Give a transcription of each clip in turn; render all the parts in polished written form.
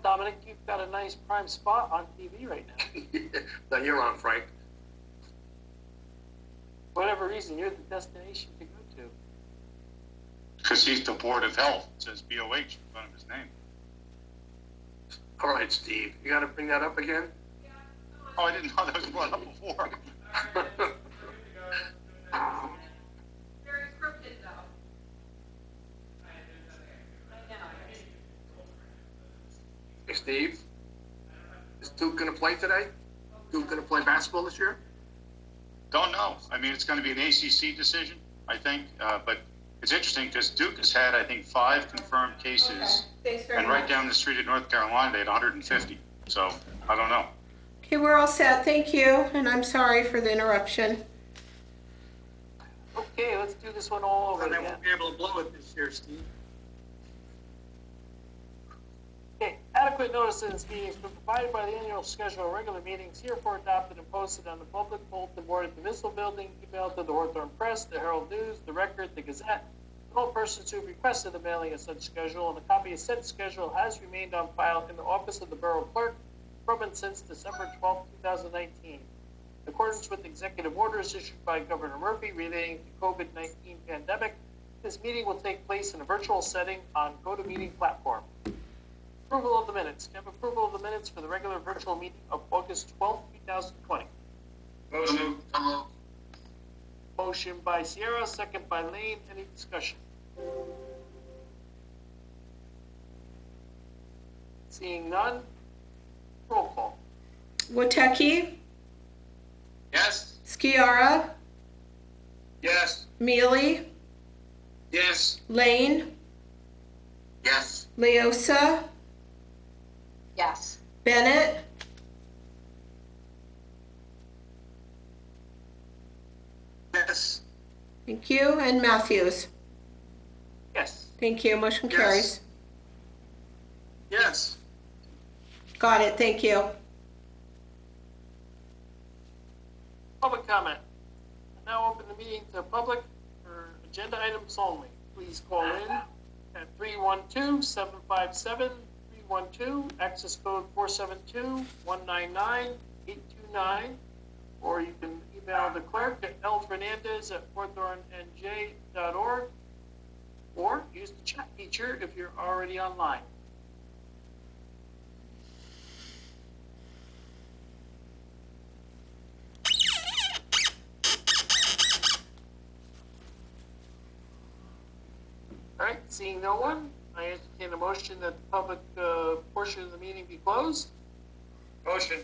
Dominic, you've got a nice prime spot on TV right now. Now you're on, Frank. For whatever reason, you're the destination to go to. Because he's the Board of Health. It says BOH in front of his name. All right, Steve, you got to bring that up again? Oh, I didn't know that was brought up before. Very scripted, though. Hey, Steve, is Duke going to play today? Duke going to play basketball this year? Don't know. I mean, it's going to be an ACC decision, I think. But it's interesting because Duke has had, I think, 5 confirmed cases. Thanks very And much. right down the street in North Carolina, they had 150. So, I don't know. Okay, we're all set. Thank you, and I'm sorry for the interruption. Okay, let's do this one all over And they again. won't be able to blow it this year, Steve. Okay, adequate notice of this meeting has been provided by the annual schedule of regular meetings, herefore adopted and posted on the public bulletin board at the municipal building, emailed to the Hawthorne Press, the Herald News, the Record, the Gazette, and all persons who have requested the mailing of such schedule, and a copy of said schedule has remained on file in the office of the Borough Clerk from and since December 12, 2019. In accordance with executive orders issued by Governor Murphy relating to COVID-19 pandemic, this meeting will take place in a virtual setting on GoToMeeting platform. Approval of the minutes. Can I have approval of the minutes for the regular virtual meeting of August 12, 2020? Motion. Motion by Sierra, second by Lane. Any discussion? Seeing none, roll call. Wotecki, Yes? Skiara, Yes. Mealy, Yes. Lane, Yes. Leosa, Yes. Bennett, Yes. thank you, and Matthews. Yes. Thank you, motion Yes. carries. Yes. Got it, thank you. Public comment. I now open the meeting to the public for agenda items only. Please call in at 312-757-312, access code 472-199-829, or you can email the clerk at lfernandez@hawthornenj.org, or use the chat feature if you're already online. All right, seeing no one, I entertain a motion that the public portion of the meeting be closed. Motion.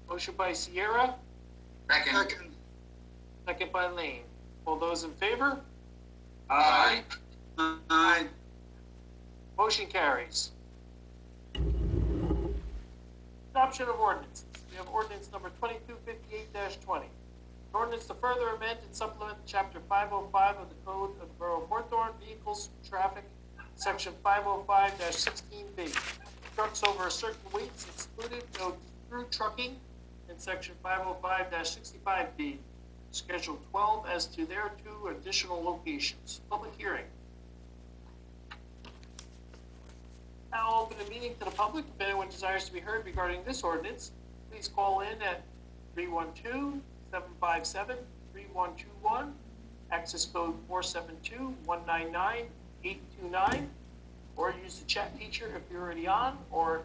Motion by Sierra, Second. second by Lane. All those in favor? Aye. Aye. Motion carries. Adoption of ordinances. We have ordinance number 2258-20. Ordinance to further amend and supplement Chapter 505 of the Code of the Borough of Hawthorne, Vehicles, Traffic, Section 505-16B. Trucks over a certain weight is excluded, no through trucking, and Section 505-65B, Schedule 12 as to their 2 additional locations. Public hearing. Now I'll open the meeting to the public. If anyone desires to be heard regarding this ordinance, please call in at 312-757-3121, access code 472-199-829, or use the chat feature if you're already on, or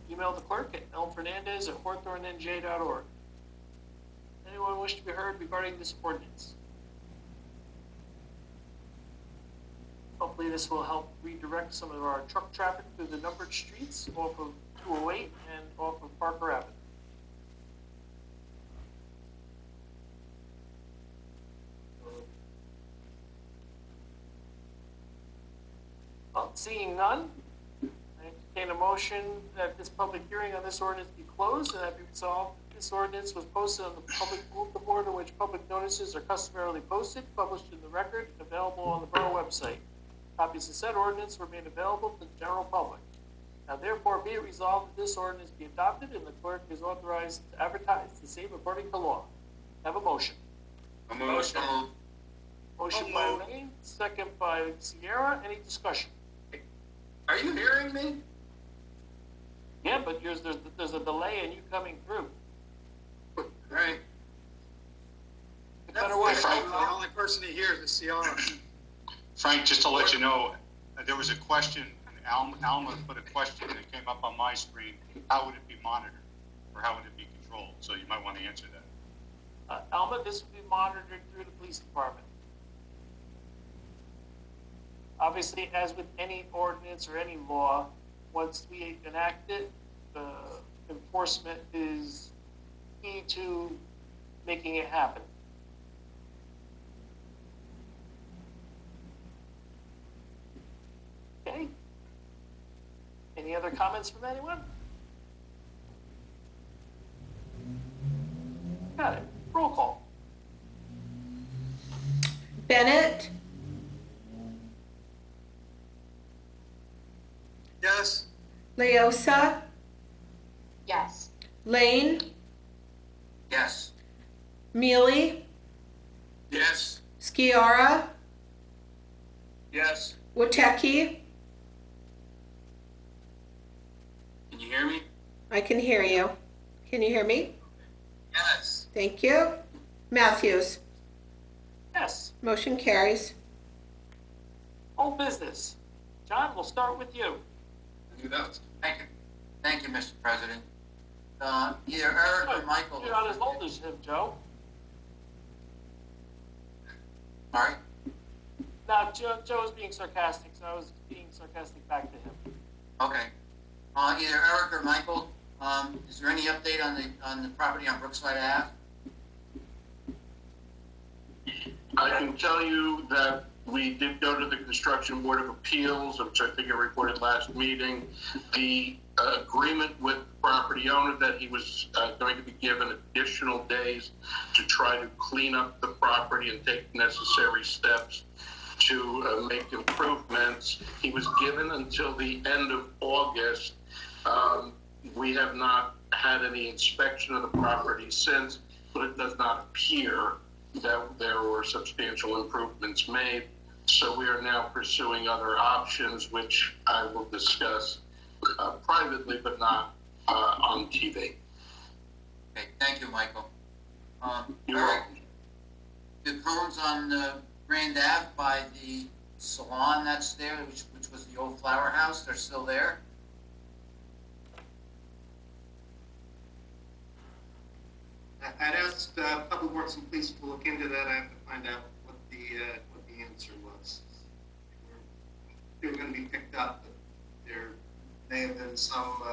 email the clerk at lfernandez@hawthornenj.org. Anyone wish to be heard regarding this ordinance? Hopefully this will help redirect some of our truck traffic through the numbered streets off of 208 and off of Parker Avenue. Well, seeing none, I entertain a motion that this public hearing on this ordinance be closed and that be resolved. This ordinance was posted on the public bulletin board in which public notices are customarily posted, published in the Record, and available on the borough website. Copies of said ordinance were made available to the general public. Now therefore be it resolved that this ordinance be adopted and the clerk is authorized to advertise the same according to law. Have a motion. A motion. Motion by Lane, second by Sierra. Any discussion? Are you hearing me? Yeah, but there's a delay in you coming through. Right. No matter what. The only person he hears is Ciara. Frank, just to let you know, there was a question, Alma put a question that came up on my screen. How would it be monitored? Or how would it be controlled? So you might want to answer that. Alma, this will be monitored through the police department. Obviously, as with any ordinance or any law, once we enact it, enforcement is key to making it happen. Okay. Any other comments from anyone? Got it. Roll call. Bennett, Yes. Leosa, Yes. Lane, Yes. Mealy, Yes. Skiara, Yes. Wateki. Can you hear me? I can hear you. Can you hear me? Yes. Thank you. Matthews, Yes. motion carries. Old business. John, we'll start with you. Thank you. Thank you, Mr. President. Either Eric or Michael. You're not as old as him, Joe. Sorry? No, Joe was being sarcastic, so I was being sarcastic back to him. Okay. Either Eric or Michael, is there any update on the property on Brookside Ave? I can tell you that we did go to the Construction Board of Appeals, which I think I reported last meeting. The agreement with the property owner that he was going to be given additional days to try to clean up the property and take necessary steps to make improvements. He was given until the end of August. We have not had any inspection of the property since, but it does not appear that there were substantial improvements made. So we are now pursuing other options, which I will discuss privately, but not on TV. Okay, thank you, Michael. You're Eric, welcome. the cones on Grand Ave by the salon that's there, which was the old flower house, they're still there? I'd asked Public Works and Police to look into that. I have to find out what the answer was. They were going to be picked up, but there may have been some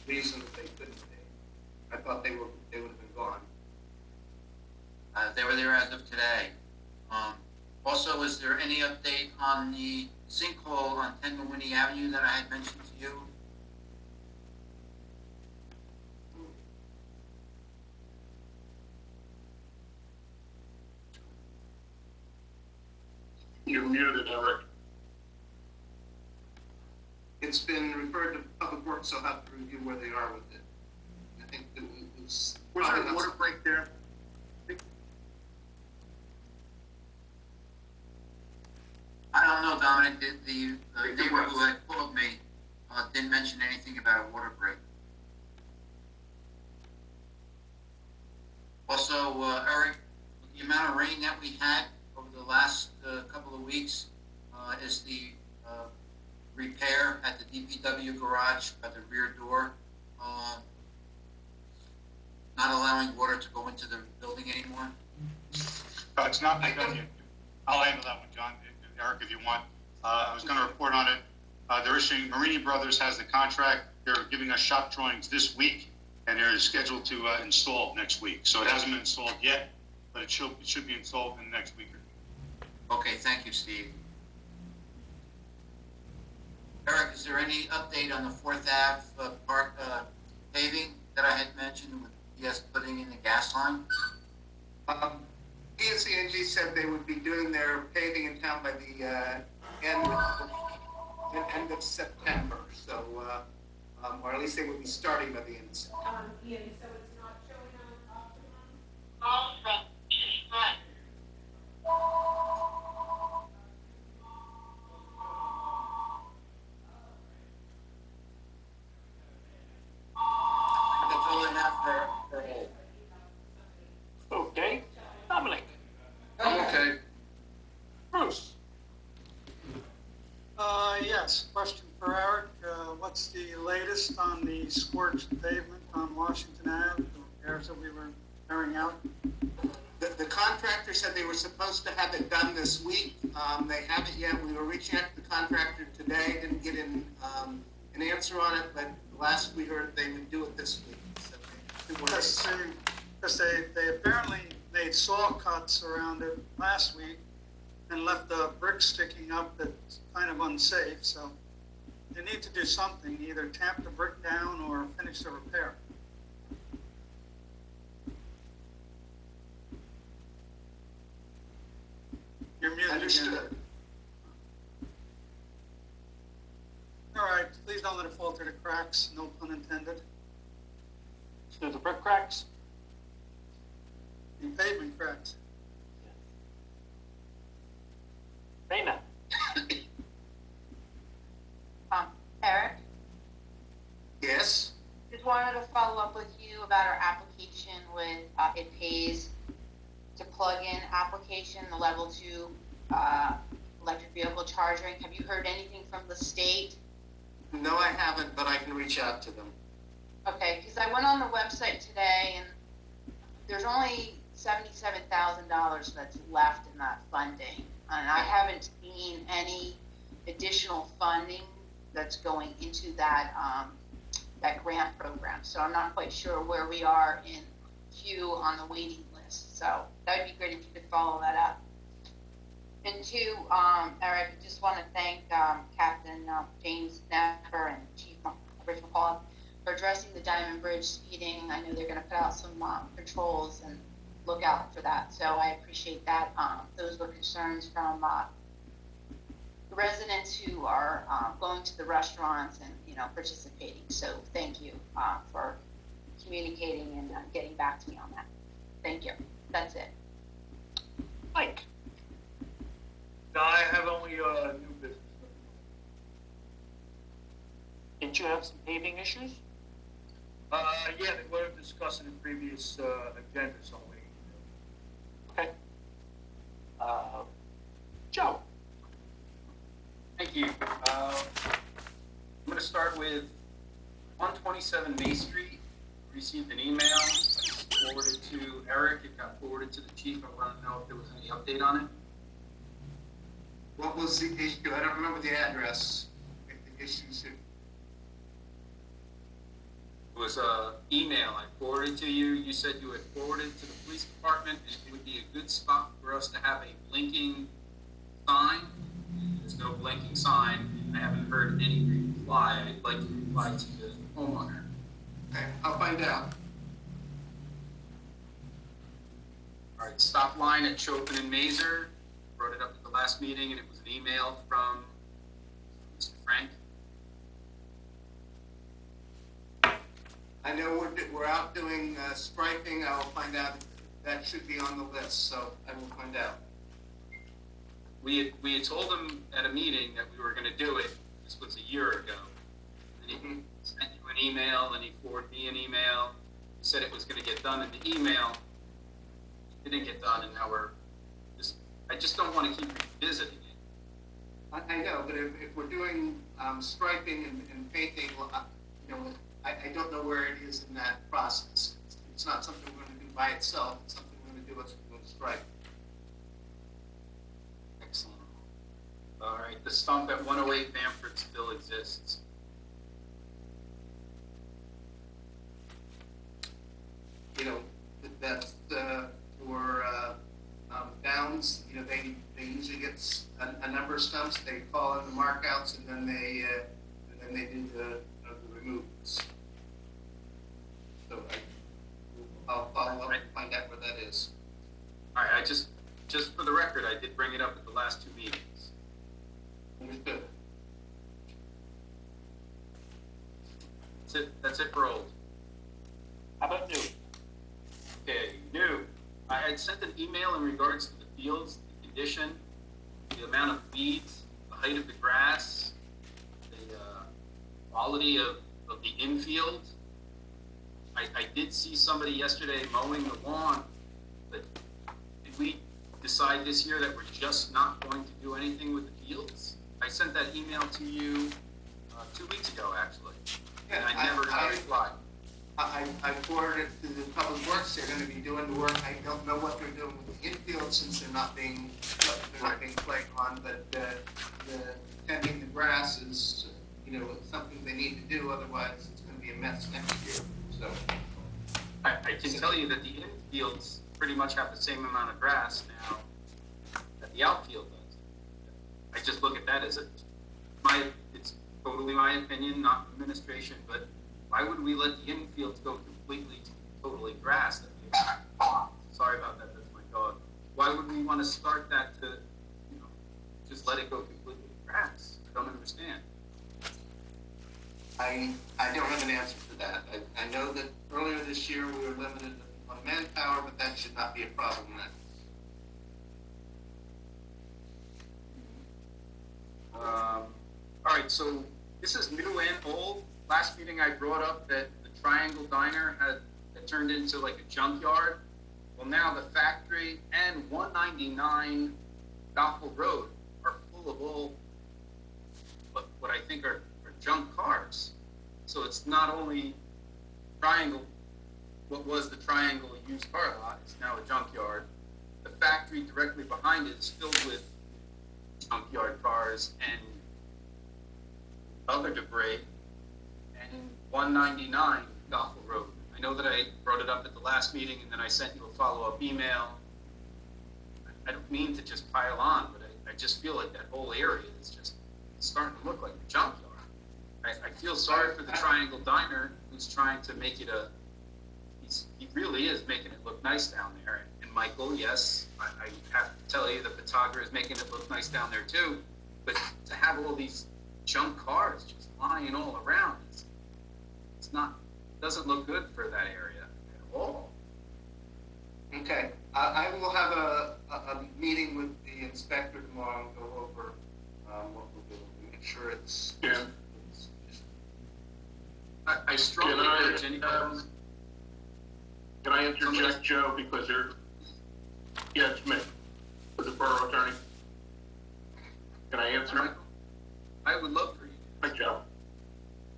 reason that they couldn't be. I thought they would have been gone. They were there as of today. Also, is there any update on the sinkhole on 10 Whitney Avenue that I had mentioned to you? You're muted, Eric. It's been referred to Public Works, so I'll have to review where they are with it. I think it was. Was there a water break there? I don't know, Dominic. The neighbor who had called me didn't mention anything about a water break. Also, Eric, the amount of rain that we had over the last couple of weeks is the repair at the DPW garage by the rear door, not allowing water to go into the building anymore. It's not been done yet. I'll handle that one, John, Eric, if you want. I was going to report on it. They're issuing, Marini Brothers has the contract. They're giving us shop drawings this week, and they're scheduled to install next week. So it hasn't been installed yet, but it should be installed in the next week or two. Okay, thank you, Steve. Eric, is there any update on the 4th Ave park paving that I had mentioned with PS putting in the gas line? PSCNG said they would be doing their paving in town by the end of September. So, or at least they would be starting by the end of September. Ian, so it's not showing on Hawthorne? All from front. Okay, Dominic, I'm okay. Bruce, Yes, question for Eric. What's the latest on the scorched pavement on Washington Ave, the repairs that we were carrying out? The contractor said they were supposed to have it done this week. They haven't yet. We were reaching out to the contractor today, didn't get an answer on it, but last we heard they would do it this week. So Because they apparently made saw cuts around it last week and left a brick sticking up that's kind of unsafe, so they need to do something, either tamp the brick down or finish the repair. You're muted again. Understood. All right, please don't let it fall through the cracks, no pun intended. through the brick cracks. The pavement cracks. Dana, Eric, Yes? just wanted to follow up with you about our application with It Pays to plug in application, the level 2 electric vehicle charging. Have you heard anything from the state? No, I haven't, but I can reach out to them. Okay, because I went on the website today and there's only $77,000 that's left in that funding. And I haven't seen any additional funding that's going into that, that grant program. So I'm not quite sure where we are in queue on the waiting list. So that would be great if you could follow that up. And two, Eric, I just want to thank Captain James Napper and Chief Rich McCall for addressing the Diamond Bridge speeding. I know they're going to put out some patrols and look out for that. So I appreciate that. Those were concerns from the residents who are going to the restaurants and, you know, participating. So thank you for communicating and getting back to me on that. Thank you. That's it. Mike, No, I have only new business. didn't you have some paving issues? Yeah, they were discussed in the previous agenda, so we. Okay. Joe, Thank you. I'm going to start with 127 May Street. Received an email, forwarded to Eric, it got forwarded to the chief. I want to know if there was any update on it. What was the issue? I don't remember the address. The issues. It was an email I forwarded to you. You said you had forwarded to the police department, and it would be a good spot for us to have a blinking sign. There's no blinking sign. I haven't heard any reply. I'd like to reply to the homeowner. Okay, I'll find out. All right, stop line at Chopin and Mazer. Brought it up at the last meeting, and it was an email from Mr. Frank. I know we're out doing striping. I'll find out. That should be on the list, so I will find out. We had told him at a meeting that we were going to do it. This was a year ago. And he sent you an email, and he forwarded me an email. He said it was going to get done in the email. It didn't get done, and now I just don't want to keep revisiting it. I know, but if we're doing striping and painting, you know, I don't know where it is in that process. It's not something we're going to do by itself. It's something we're going to do as we go to stripe. Excellent. All right, the stump at 108 Bamford still exists. You know, that's for downs. You know, they usually get a number of stumps. They call in the markouts, and then they do the removals. So I'll follow up and find out where that is. All right, I just for the record, I did bring it up at the last two meetings. Understood. That's it for old. how about new? Okay, new. I had sent an email in regards to the fields, the condition, the amount of weeds, the height of the grass, the quality of the infield. I did see somebody yesterday mowing the lawn, but did we decide this year that we're just not going to do anything with the fields? I sent that email to you 2 weeks ago, actually, and Yeah, I never got a reply. I forwarded it to the public works. They're gonna be doing the work. I don't know what they're doing with the infield since they're not being played on, but the tending the grass is, something they need to do, otherwise it's gonna be a mess next year, so. I can tell you that the infields pretty much have the same amount of grass now that the outfield does. I just look at that as it's totally my opinion, not administration, but why would we let the infields go completely, totally grass? Sorry about that, that's my dog. Why would we want to start that to, just let it go completely grass? I don't understand. I don't have an answer for that. I know that earlier this year we were limited on manpower, but that should not be a problem then. All right, so this is new and old. Last meeting I brought up that the Triangle Diner had turned into like a junkyard. Well, now the factory and 199 Goffel Road are full of all what I think are junk cars. So it's not only Triangle, what was the Triangle used car lot is now a junkyard. The factory directly behind it is filled with junkyard cars and other debris. And 199 Goffel Road. I know that I brought it up at the last meeting and then I sent you a follow-up email. I don't mean to just pile on, but I just feel like that whole area is just starting to look like a junkyard. I feel sorry for the Triangle Diner who's trying to make it he really is making it look nice down there. And Michael, yes, I have to tell you the photographer is making it look nice down there too. But to have all these junk cars just lying all around, it's not, doesn't look good for that area at all. Okay, I will have a meeting with the inspector tomorrow and go over what we'll do, make sure it's. Yeah. I strongly urge anybody. Can I interject, Joe, because yeah, it's me, the borough attorney. Can I answer? I would love for you. Hi, Joe.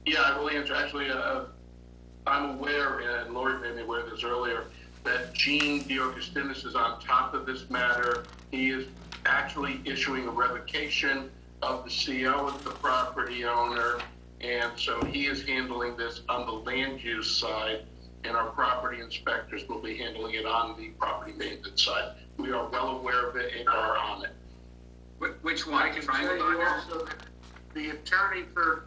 Yeah, I will answer. Actually, I'm aware, and Lori made me aware of this earlier, that Gene DeAugustinis is on top of this matter. He is actually issuing a revocation of the CO of the property owner, and so he is handling this on the land use side, and our property inspectors will be handling it on the property maintenance side. We are well aware of it and are on it. Which one? I can tell you also that the attorney for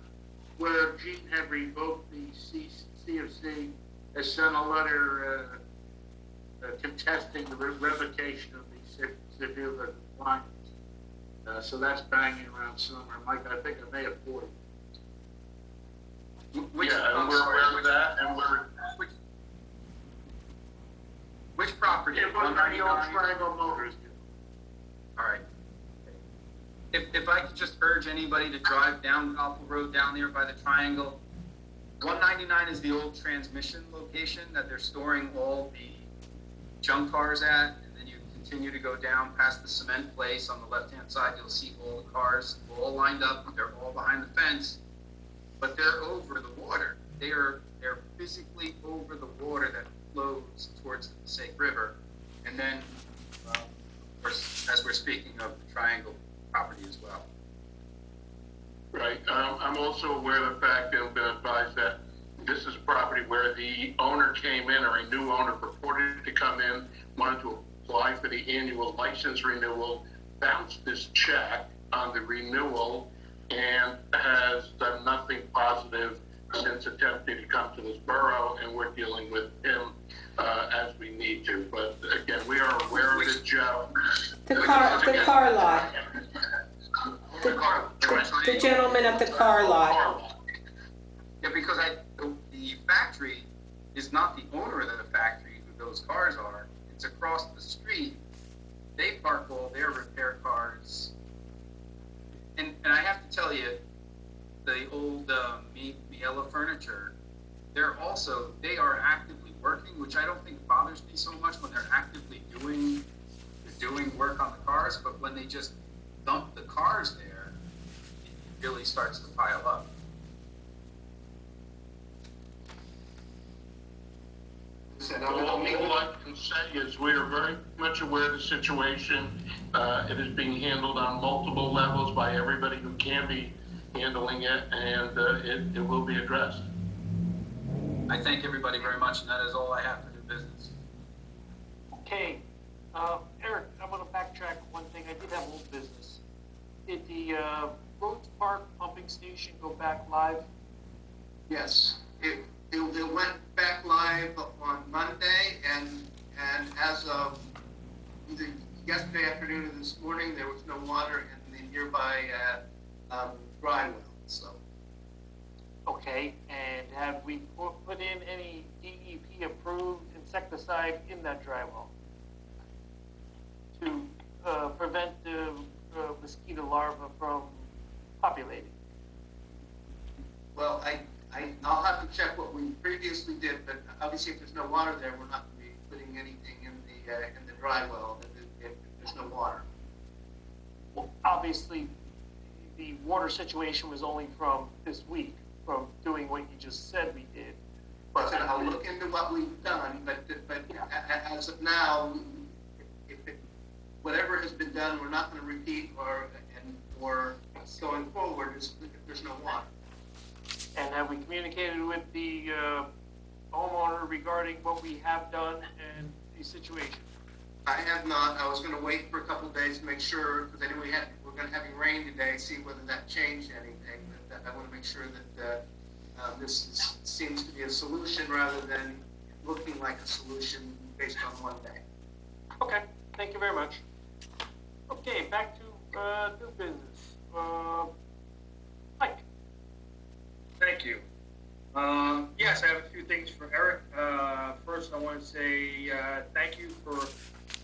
where Gene had revoked the CFC has sent a letter contesting the revocation of the certificate of compliance. So that's banging around somewhere. Mike, I think I may have forwarded. Yeah, and we're aware of that, and which property? It was the old Triangle Motors. All right. If I could just urge anybody to drive down Goffel Road down there by the Triangle, 199 is the old transmission location that they're storing all the junk cars at, and then you continue to go down past the cement place on the left-hand side, you'll see all the cars all lined up, they're all behind the fence, but they're over the water. They're physically over the water that flows towards the Passaic River, and then, of course, as we're speaking of the Triangle property as well. Right. I'm also aware of the fact that I've been advised that this is a property where the owner came in, or a new owner purported to come in, wanted to apply for the annual license renewal, bounced this check on the renewal, and has done nothing positive since attempting to come to this borough, and we're dealing with him as we need to. But again, we are aware of it, Joe. The car lot. The gentleman at the car lot. Yeah, because the factory is not the owner of the factory who those cars are. It's across the street. They park all their repair cars. And I have to tell you, the old Miela Furniture they are actively working, which I don't think bothers me so much when they're actively doing work on the cars, but when they just dump the cars there, it really starts to pile up. All I can say is we are very much aware of the situation. It is being handled on multiple levels by everybody who can be handling it, and it will be addressed. I thank everybody very much, and that is all I have for new business. Okay, Eric, I'm gonna backtrack one thing. I did have old business. Did the Rhodes Park pumping station go back live? Yes, it went back live on Monday, and as of either yesterday afternoon or this morning, there was no water in the nearby dry well, so. Okay, and have we put in any DEP approved insecticide in that dry well to prevent the mosquito larvae from populating? Well, I'll have to check what we previously did, but obviously if there's no water there, we're not going to be putting anything in the dry well if there's no water. Well, obviously, the water situation was only from this week, from doing what you just said we did. But I'll look into what we've done, but as of now, whatever has been done, we're not going to repeat or going forward if there's no water. And have we communicated with the homeowner regarding what we have done and the situation? I have not. I was going to wait for a couple of days to make sure, because I knew we're going to having rain today, see whether that changed anything. But I want to make sure that this seems to be a solution rather than looking like a solution based on one day. Okay, thank you very much. Okay, back to new business. Mike. Thank you. Yes, I have a few things for Eric. First, I want to say thank you for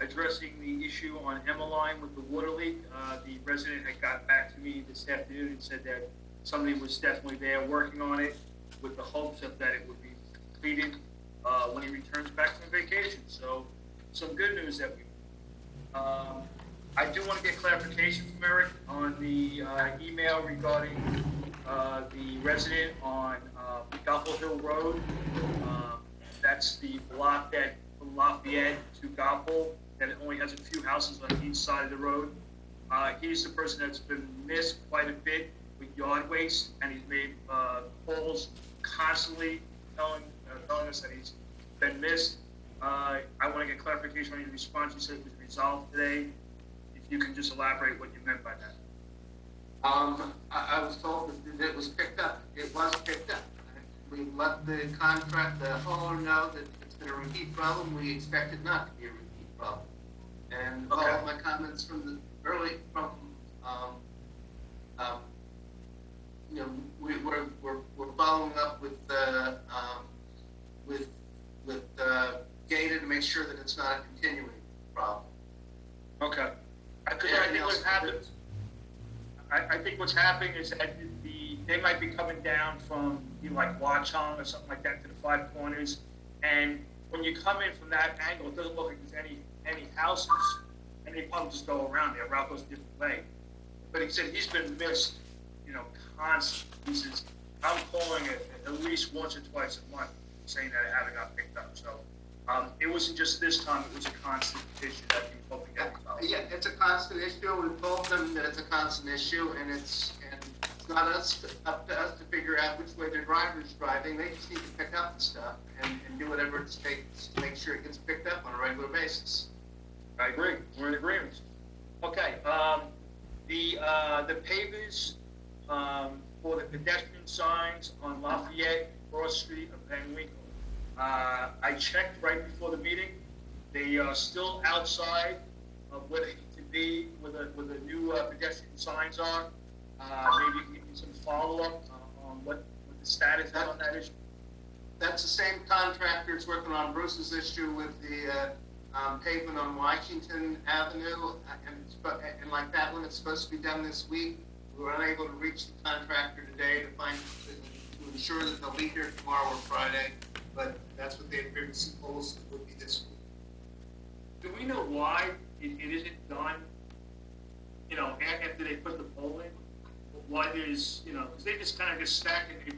addressing the issue on Emmeline with the water leak. The resident had got back to me this afternoon and said that somebody was definitely there working on it with the hopes of that it would be completed when he returns back from vacation. So some good news that we I do want to get clarification from Eric on the email regarding the resident on Goffle Hill Road. That's the block that from Lafayette to Goffle, that it only has a few houses on each side of the road. He's the person that's been missed quite a bit with yard waste, and he's made calls constantly telling us that he's been missed. I want to get clarification on your response. You said it was resolved today. If you can just elaborate what you meant by that. I was told that it was picked up. It was picked up. We let the homeowner know that it's been a repeat problem. We expect it not to be a repeat problem. And all of my comments from the early, we're following up with Gata to make sure that it's not a continuing problem. Okay. I think what's happening is that they might be coming down from like Watchung or something like that to the Five Corners, and when you come in from that angle, it doesn't look like there's any houses, and they probably just go around there. Route goes a different way. But he said he's been missed, constantly. He says I'm calling it at least once or twice a month, saying that it haven't got picked up. So it wasn't just this time; it was a constant issue that he was hoping to get resolved. Yeah, it's a constant issue. We've told them that it's a constant issue, and it's not up to us to figure out which way their driver's driving. They just need to pick up the stuff and do whatever it takes to make sure it gets picked up on a regular basis. I agree. We're in agreement. Okay. The pavers for the pedestrian signs on Lafayette, Cross Street, and Van Winkle. I checked right before the meeting. They are still outside of where they need to be, where the new pedestrian signs are. Maybe you can give me some follow-up on what the status is on that issue. That's the same contractor that's working on Bruce's issue with the pavement on Washington Avenue, and like that one, it's supposed to be done this week. We were unable to reach the contractor today to ensure that they'll be here tomorrow or Friday, but that's what they had previously told us it would be this week. Do we know why it isn't done, after they put the pole in? Why there's, because they just kind of just stack it,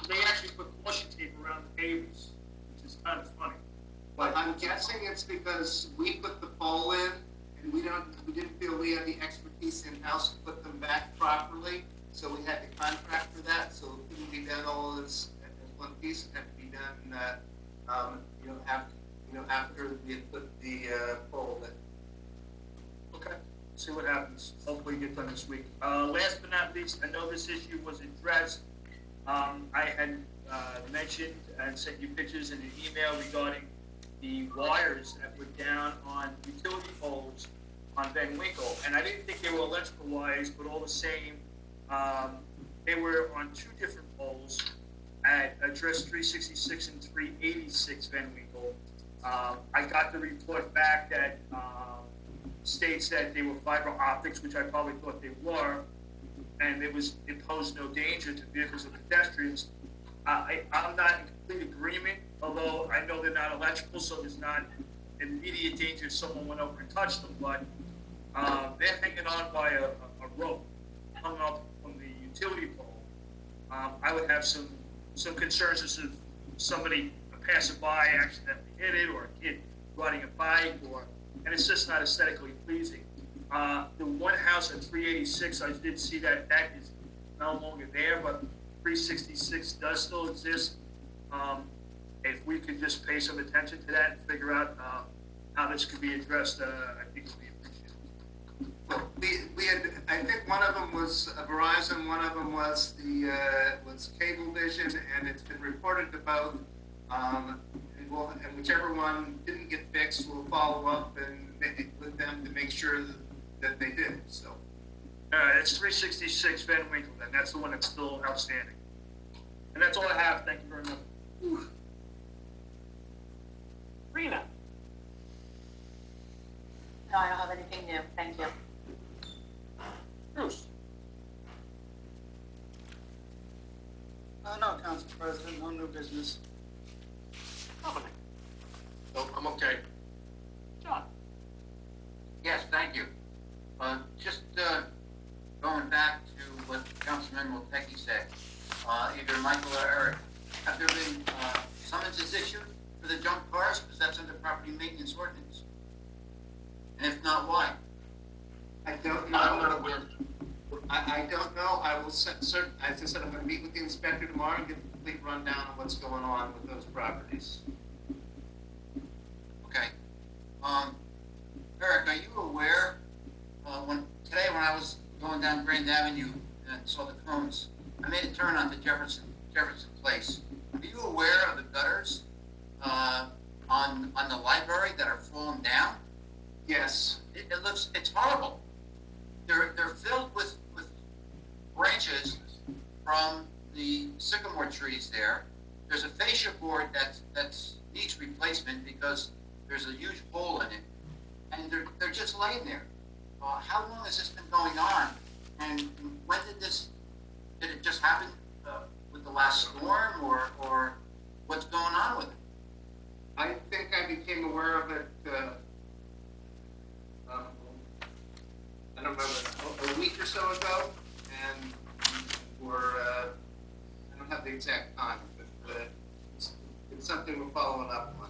they actually put caution tape around the pavers, which is kind of funny. But I'm guessing it's because we put the pole in, and we didn't feel we had the expertise in-house to put them back properly, so we had to contract for that, so it couldn't be done all as one piece. It had to be done, after we had put the pole in. Okay, see what happens. Hopefully get done this week. Last but not least, I know this issue was addressed. I had mentioned and sent you pictures in an email regarding the wires that were down on utility poles on Van Winkle. And I didn't think they were electrical wires, but all the same, they were on two different poles at address 366 and 386 Van Winkle. I got the report back that states that they were fiber optics, which I probably thought they were, and it posed no danger to vehicles or pedestrians. I'm not in complete agreement, although I know they're not electrical, so there's not immediate danger if someone went over and touched them, but they're hanging on by a rope hung up from the utility pole. I would have some concerns as if somebody, a passerby, accidentally hit it, or a kid riding a bike, and it's just not aesthetically pleasing. The one house at 386, I did see that is no longer there, but 366 does still exist. If we could just pay some attention to that and figure out how this could be addressed, I think it would be appreciated. Well, we had, I think one of them was Verizon, one of them was was Cablevision, and it's been reported to both. And whichever one didn't get fixed, we'll follow up with them to make sure that they did. So. It's 366 Van Winkle, then. That's the one that's still outstanding. And that's all I have. Thank you very much. Whew. Rena. No, I don't have anything new. Thank you. Bruce. No, Council President, no new business. Dominic. So I'm okay. John. Yes, thank you. Just going back to what Councilman Multecki said, either Michael or Eric, have there been summonses issued for the junk cars? Because that's under property maintenance ordinance. And if not, why? I don't know. I'm not aware. I don't know. I will as I said, I'm going to meet with the inspector tomorrow and get a complete rundown of what's going on with those properties. Okay. Eric, are you aware, when I was going down Grand Avenue and saw the cones, I made a turn onto Jefferson Place. Are you aware of the gutters on the library that are falling down? Yes. It's horrible. They're filled with branches from the sycamore trees there. There's a fascia board that needs replacement because there's a huge hole in it, and they're just laying there. How long has this been going on? And when did it just happen with the last storm, or what's going on with it? I think I became aware of it, I don't remember, a week or so ago, and I don't have the exact time, but it's something we're following up on.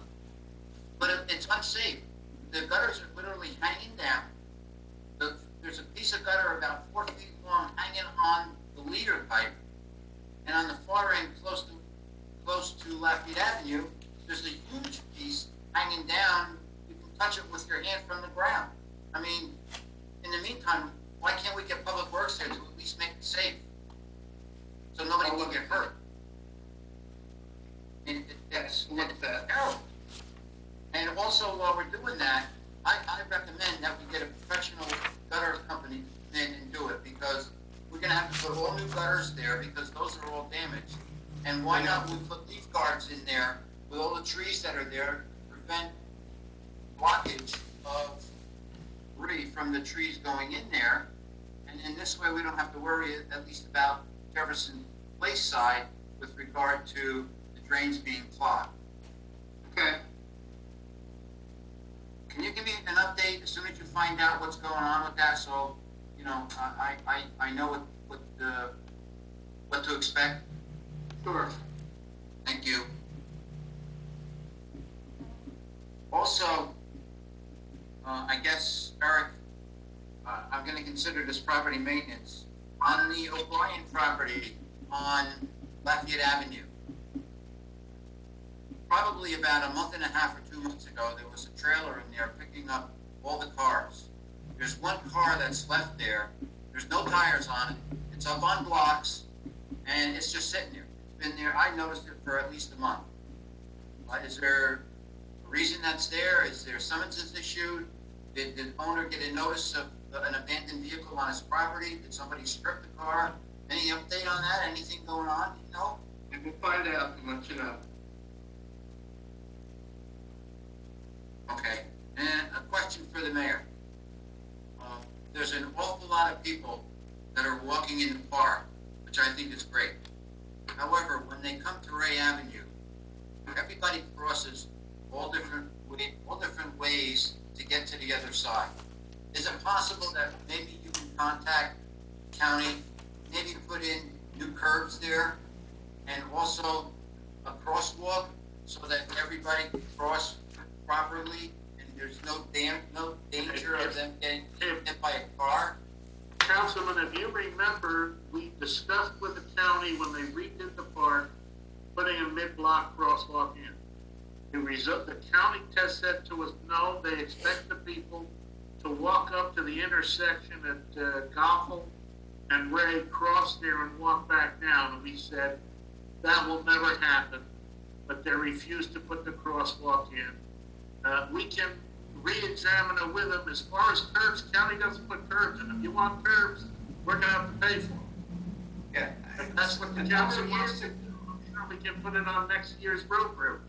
But it's unsafe. The gutters are literally hanging down. There's a piece of gutter about 4 feet long hanging on the leader pipe, and on the far end, close to Lafayette Avenue, there's a huge piece hanging down. You can touch it with your hand from the ground. I mean, in the meantime, why can't we get Public Works there to at least make it safe, so nobody will get hurt? I mean, it's terrible. And also, while we're doing that, I recommend that we get a professional gutter company to come in and do it, because we're going to have to put all new gutters there because those are all damaged. And why not we put leaf guards in there with all the trees that are there to prevent blockage of debris from the trees going in there. And in this way, we don't have to worry, at least about Jefferson Place side, with regard to the drains being clogged. Okay. Can you give me an update as soon as you find out what's going on with that, so, you know, I know what to expect? Sure. Thank you. Also, I guess, Eric, I'm gonna consider this property maintenance. On the O'Brien property on Lafayette Avenue, probably about a month and a half or 2 months ago, there was a trailer in there picking up all the cars. There's one car that's left there. There's no tires on it. It's up on blocks, and it's just sitting there. It's been there. I noticed it for at least a month. Is there a reason that's there? Is there summonses issued? Did the owner get a notice of an abandoned vehicle on his property? Did somebody strip the car? Any update on that? Anything going on? You know? And we'll find out and let you know. Okay. And a question for the mayor. There's an awful lot of people that are walking in the park, which I think is great. However, when they come to Ray Avenue, everybody crosses all different ways to get to the other side. Is it possible that maybe you can contact the county, maybe put in new curbs there, and also a crosswalk so that everybody can cross properly and there's no danger of them getting hit by a car? Councilman, if you remember, we discussed with the county when they redid the park, putting a mid-block crosswalk in. The county test said to us, no, they expect the people to walk up to the intersection at Gothel and Ray, cross there and walk back down. And we said, that will never happen, but they refused to put the crosswalk in. We can re-examine it with them. As far as curbs, county doesn't put curbs in. If you want curbs, we're gonna have to pay for them. Yeah. That's what the council wants to do. I'm sure we can put it on next year's road crew.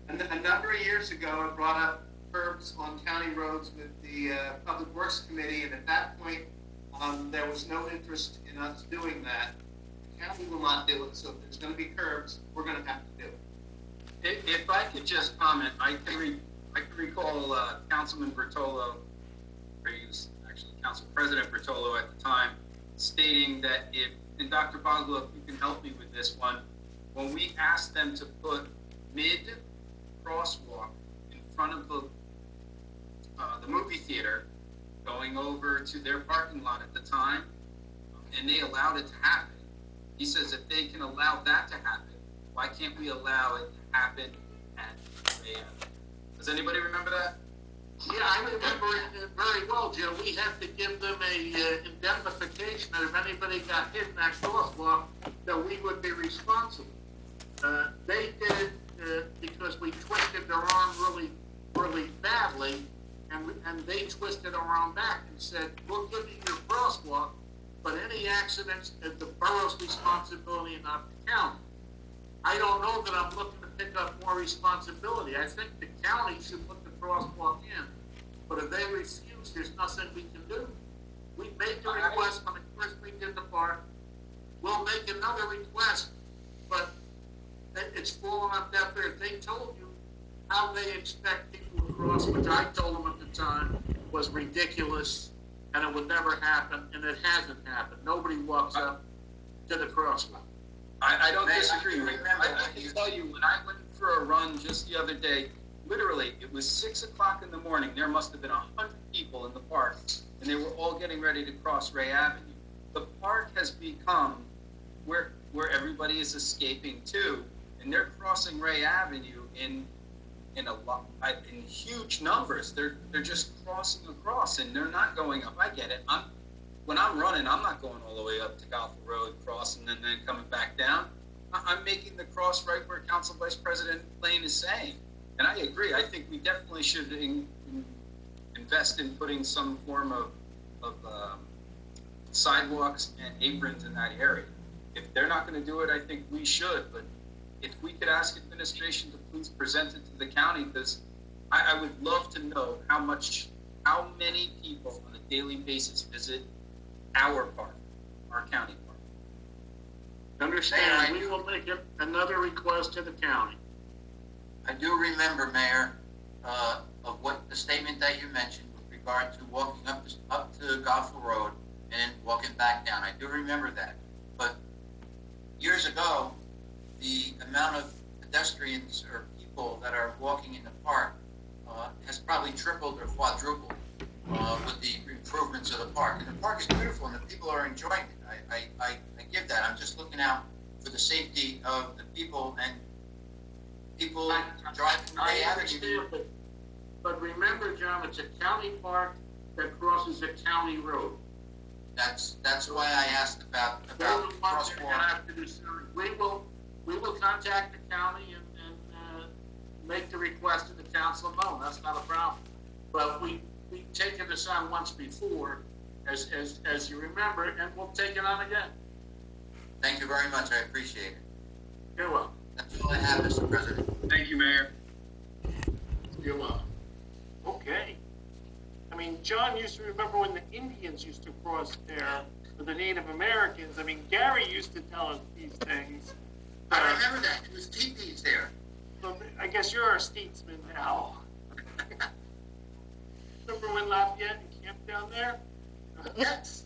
A number of years ago, I brought up curbs on county roads with the Public Works Committee, and at that point, there was no interest in us doing that. The county will not do it, so if there's gonna be curbs, we're gonna have to do it. If I could just comment, I can recall Councilman Bertolo, or he was actually Council President Bertolo at the time, stating that if, and Dr. Boglo, if you can help me with this one, when we asked them to put mid-crosswalk in front of the movie theater, going over to their parking lot at the time, and they allowed it to happen. He says if they can allow that to happen, why can't we allow it to happen at Ray Avenue? Does anybody remember that? Yeah, I remember it very well, Joe. We have to give them a indemnification that if anybody got hit in that crosswalk, that we would be responsible. They did it because we twisted their arm really, really badly, and they twisted our arm back and said, we'll give you your crosswalk, but any accidents is the borough's responsibility and not the county. I don't know that I'm looking to pick up more responsibility. I think the county should put the crosswalk in, but if they refuse, there's nothing we can do. We made the request when the first we did the park. We'll make another request, but it's falling on deaf ears. They told you how they expect people to cross, which I told them at the time was ridiculous and it would never happen, and it hasn't happened. Nobody walks up to the crosswalk. I don't disagree. I can tell you, when I went for a run just the other day, literally, it was 6 o'clock in the morning. There must have been 100 people in the park, and they were all getting ready to cross Ray Avenue. The park has become where everybody is escaping to, and they're crossing Ray Avenue in huge numbers. They're just crossing across, and they're not going up. I get it. When I'm running, I'm not going all the way up to Gothel Road, crossing, and then coming back down. I'm making the cross right where Council Vice President Lane is saying. And I agree. I think we definitely should invest in putting some form of sidewalks and aprons in that area. If they're not going to do it, I think we should. But if we could ask administration to please present it to the county, because I would love to know how many people on a daily basis visit our park, our county park. Understand, we will make another request to the county. I do remember, Mayor, of what the statement that you mentioned with regard to walking up to Goffle Road and walking back down. I do remember that. But years ago, the amount of pedestrians or people that are walking in the park has probably tripled or quadrupled with the improvements of the park. And the park is beautiful and the people are enjoying it. I give that. I'm just looking out for the safety of the people and people driving I Bay understand, Avenue. but remember, John, it's a county park that crosses a county road. That's why I asked about They're the ones that crosswalk. have to do something. We will contact the county and make the request to the council. No, that's not a problem. But we've taken this on once before, as you remember, and we'll take it on again. Thank you very much. I appreciate it. You're welcome. That's all I have, Mr. President. Thank you, Mayor. You're welcome. Okay. I mean, John used to remember when the Indians used to cross there, or the Native Americans. I mean, Gary used to tell us these things. I remember that. It was teepees there. So I guess you're our statesman now. Remember when Lafayette camped down there? Yes.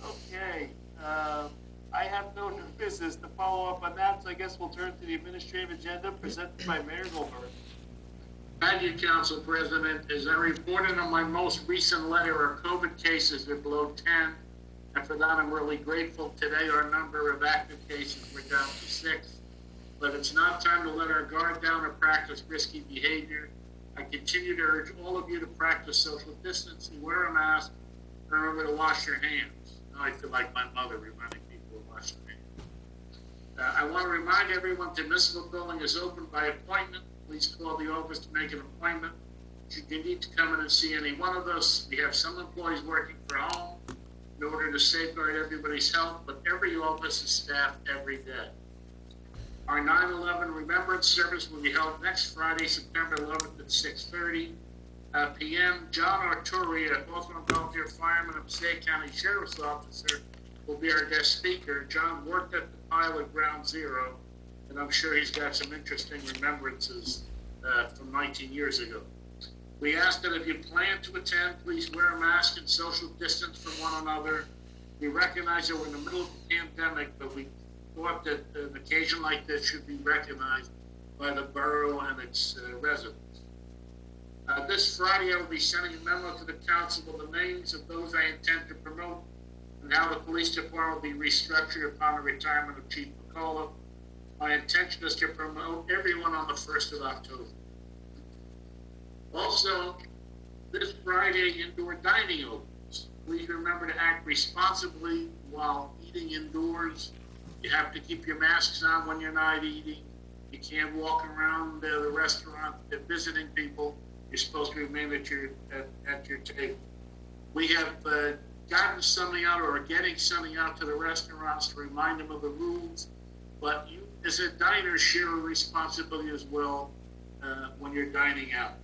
Okay. I have no new business to follow up on that, so I guess we'll turn to the administrative agenda presented by Mayor Goldberg. Thank you, Council President. As I reported on my most recent letter, our COVID cases are below 10. And for that, I'm really grateful. Today, our number of active cases were down to 6. But it's not time to let our guard down or practice risky behavior. I continue to urge all of you to practice social distancing, wear a mask, and remember to wash your hands. Now I feel like my mother reminding people to wash their hands. I want to remind everyone the municipal building is open by appointment. Please call the office to make an appointment. Should you need to come in and see any one of us, we have some employees working from home in order to safeguard everybody's health, but every office is staffed every day. Our 9/11 Remembrance Service will be held next Friday, September 11th at 6:30 p.m. John Arturi, a Hawthorne volunteer fireman and Passaic County Sheriff's Officer, will be our guest speaker. John worked at the pilot Ground Zero, and I'm sure he's got some interesting remembrances from 19 years ago. We ask that if you plan to attend, please wear a mask and social distance from one another. We recognize that we're in the middle of the pandemic, but we thought that an occasion like this should be recognized by the borough and its residents. This Friday, I will be sending a memo to the council with the names of those I intend to promote and how the police department will be restructured upon the retirement of Chief McCullough. My intention is to promote everyone on the 1st of October. Also, this Friday, indoor dining opens. Please remember to act responsibly while eating indoors. You have to keep your masks on when you're not eating. You can't walk around the restaurant visiting people. You're supposed to remain at your table. We have gotten something out or are getting something out to the restaurants to remind them of the rules. But you, as a diner, share a responsibility as well when you're dining out.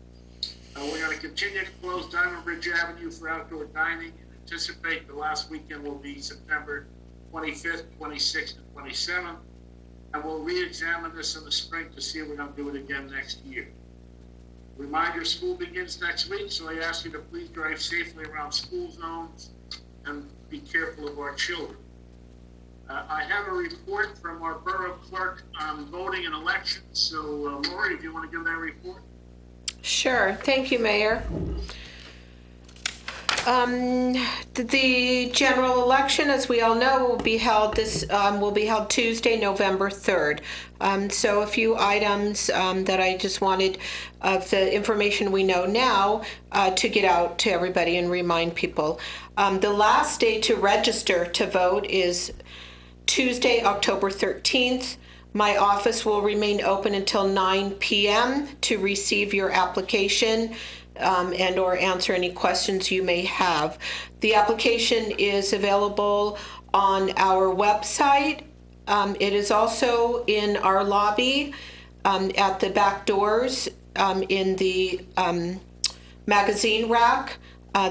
We're going to continue to close Diamond Bridge Avenue for outdoor dining and anticipate the last weekend will be September 25th, 26th, and 27th. And we'll re-examine this in the spring to see if we're going to do it again next year. Reminder, school begins next week, so I ask you to please drive safely around school zones and be careful of our children. I have a report from our borough clerk on voting and elections. So, Lori, if you want to give that report? Sure. Thank you, Mayor. The general election, as we all know, will be held Tuesday, November 3rd. So a few items that I just wanted of the information we know now to get out to everybody and remind people. The last day to register to vote is Tuesday, October 13th. My office will remain open until 9 p.m. to receive your application and or answer any questions you may have. The application is available on our website. It is also in our lobby at the back doors in the magazine rack.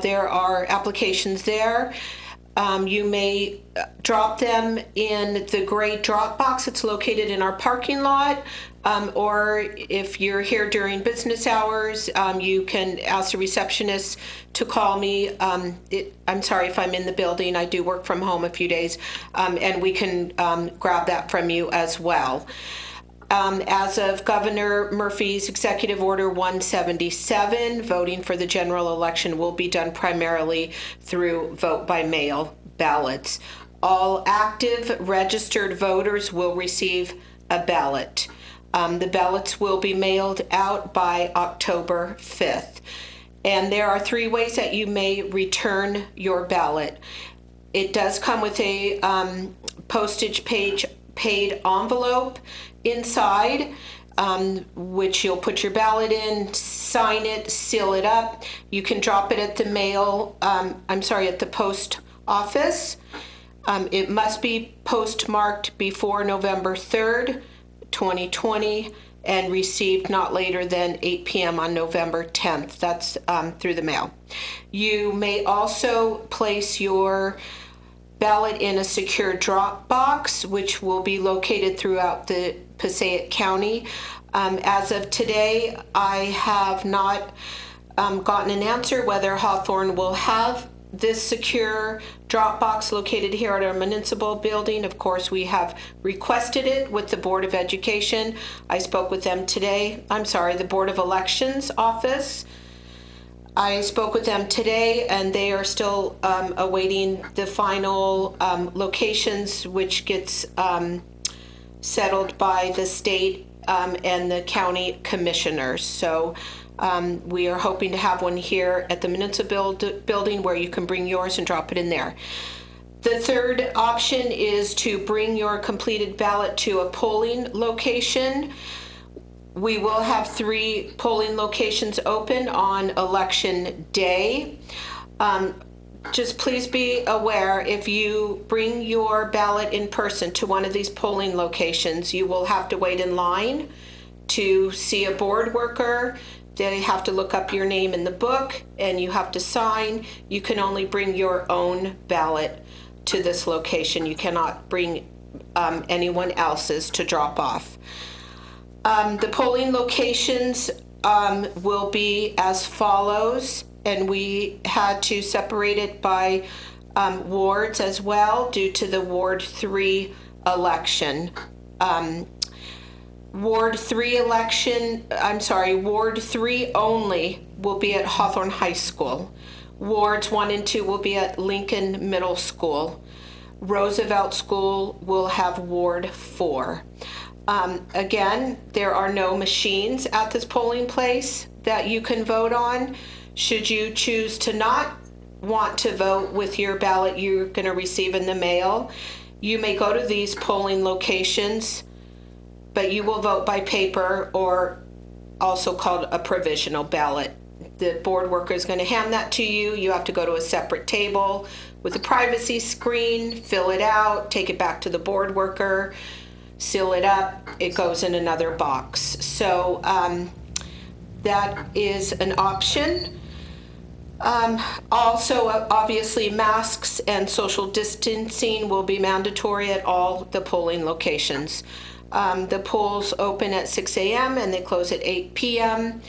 There are applications there. You may drop them in the gray drop box that's located in our parking lot. Or if you're here during business hours, you can ask the receptionist to call me. I'm sorry if I'm in the building. I do work from home a few days, and we can grab that from you as well. As of Governor Murphy's Executive Order 177, voting for the general election will be done primarily through vote by mail ballots. All active registered voters will receive a ballot. The ballots will be mailed out by October 5th. And there are 3 ways that you may return your ballot. It does come with a postage paid envelope inside, which you'll put your ballot in, sign it, seal it up. You can drop it at the at the post office. It must be postmarked before November 3rd, 2020, and received not later than 8 p.m. on November 10th. That's through the mail. You may also place your ballot in a secure drop box, which will be located throughout the Passaic County. As of today, I have not gotten an answer whether Hawthorne will have this secure drop box located here at our municipal building. Of course, we have requested it with the Board of Education. I spoke with them today. The Board of Elections office. I spoke with them today, and they are still awaiting the final locations, which gets settled by the state and the county commissioners. So we are hoping to have one here at the municipal building where you can bring yours and drop it in there. The third option is to bring your completed ballot to a polling location. We will have 3 polling locations open on election day. Just please be aware, if you bring your ballot in person to one of these polling locations, you will have to wait in line to see a board worker. They have to look up your name in the book, and you have to sign. You can only bring your own ballot to this location. You cannot bring anyone else's to drop off. The polling locations will be as follows, and we had to separate it by wards as well due to the Ward 3 election. Ward 3 only will be at Hawthorne High School. Wards 1 and 2 will be at Lincoln Middle School. Roosevelt School will have Ward 4. Again, there are no machines at this polling place that you can vote on. Should you choose to not want to vote with your ballot you're going to receive in the mail, you may go to these polling locations, but you will vote by paper, or also called a provisional ballot. The board worker is going to hand that to you. You have to go to a separate table with a privacy screen, fill it out, take it back to the board worker, seal it up, it goes in another box. So that is an option. Also, obviously, masks and social distancing will be mandatory at all the polling locations. The polls open at 6 a.m. and they close at 8 p.m.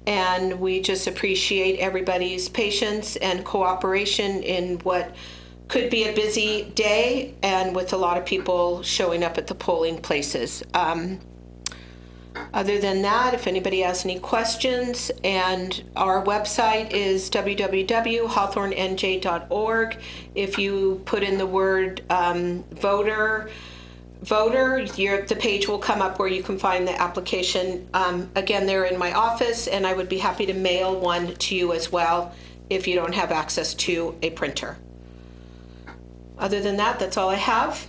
And we just appreciate everybody's patience and cooperation in what could be a busy day, and with a lot of people showing up at the polling places. Other than that, if anybody has any questions, and our website is www.hawthornenj.org. If you put in the word voter, the page will come up where you can find the application. Again, they're in my office, and I would be happy to mail one to you as well if you don't have access to a printer. Other than that, that's all I have.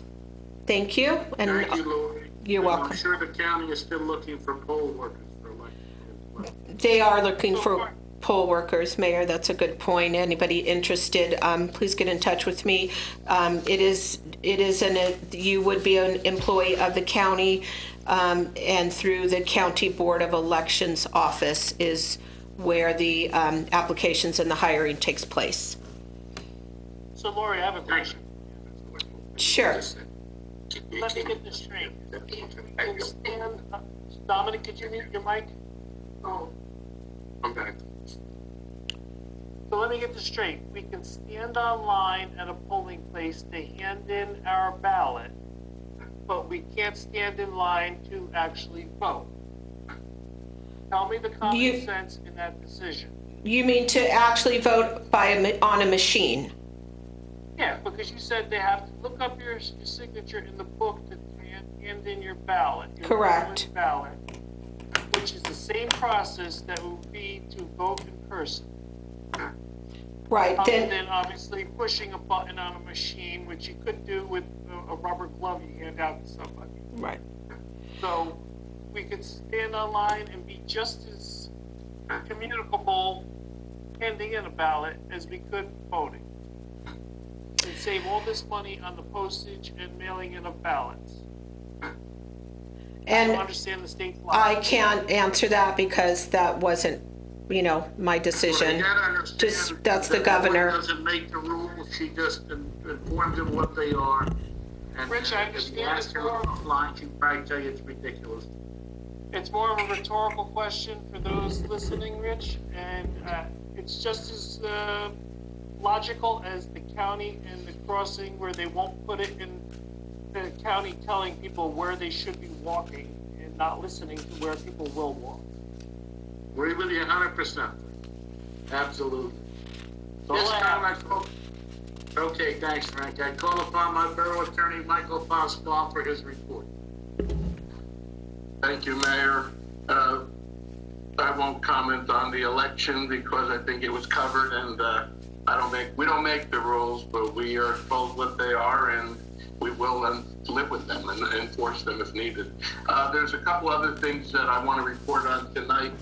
Thank you. And Thank you, Lori. You're welcome. I'm sure the county is still looking for poll workers for election as well. They are looking for poll workers, Mayor. That's a good point. Anybody interested, please get in touch with me. You would be an employee of the county, and through the County Board of Elections office is where the applications and the hiring takes place. So Lori, I have a question. Sure. Let me get this straight. Dominic, could you mute your mic? Oh, I'm back. So let me get this straight. We can stand online at a polling place to hand in our ballot, but we can't stand in line to actually vote. Tell me the common sense in that decision. You mean to actually vote on a machine? Yeah, because you said they have to look up your signature in the book to hand in your ballot. Correct. Ballot, which is the same process that would be to vote in person. Right. Other than obviously pushing a button on a machine, which you could do with a rubber glove you hand out to somebody. Right. So we could stand online and be just as communicable handing in a ballot as we could voting. And save all this money on the postage and mailing in of ballots. And I don't understand the state law. I can't answer that because that wasn't, my decision. You gotta understand That's the that governor. Lori doesn't make the rules, she just informs them what they are. And Rich, I if understand you ask it's her more- offline, she'd probably tell you it's ridiculous. It's more of a rhetorical question for those listening, Rich, and it's just as logical as the county and the crossing where they won't put it in the county telling people where they should be walking and not listening to where people will walk. Agree with you 100%. Absolutely. all This I time have. I call, okay, thanks, Frank. I call upon my borough attorney, Michael Pascal, for his report. Thank you, Mayor. I won't comment on the election because I think it was covered, and we don't make the rules, but we are told what they are, and we will live with them and enforce them if needed. There's a couple other things that I want to report on tonight.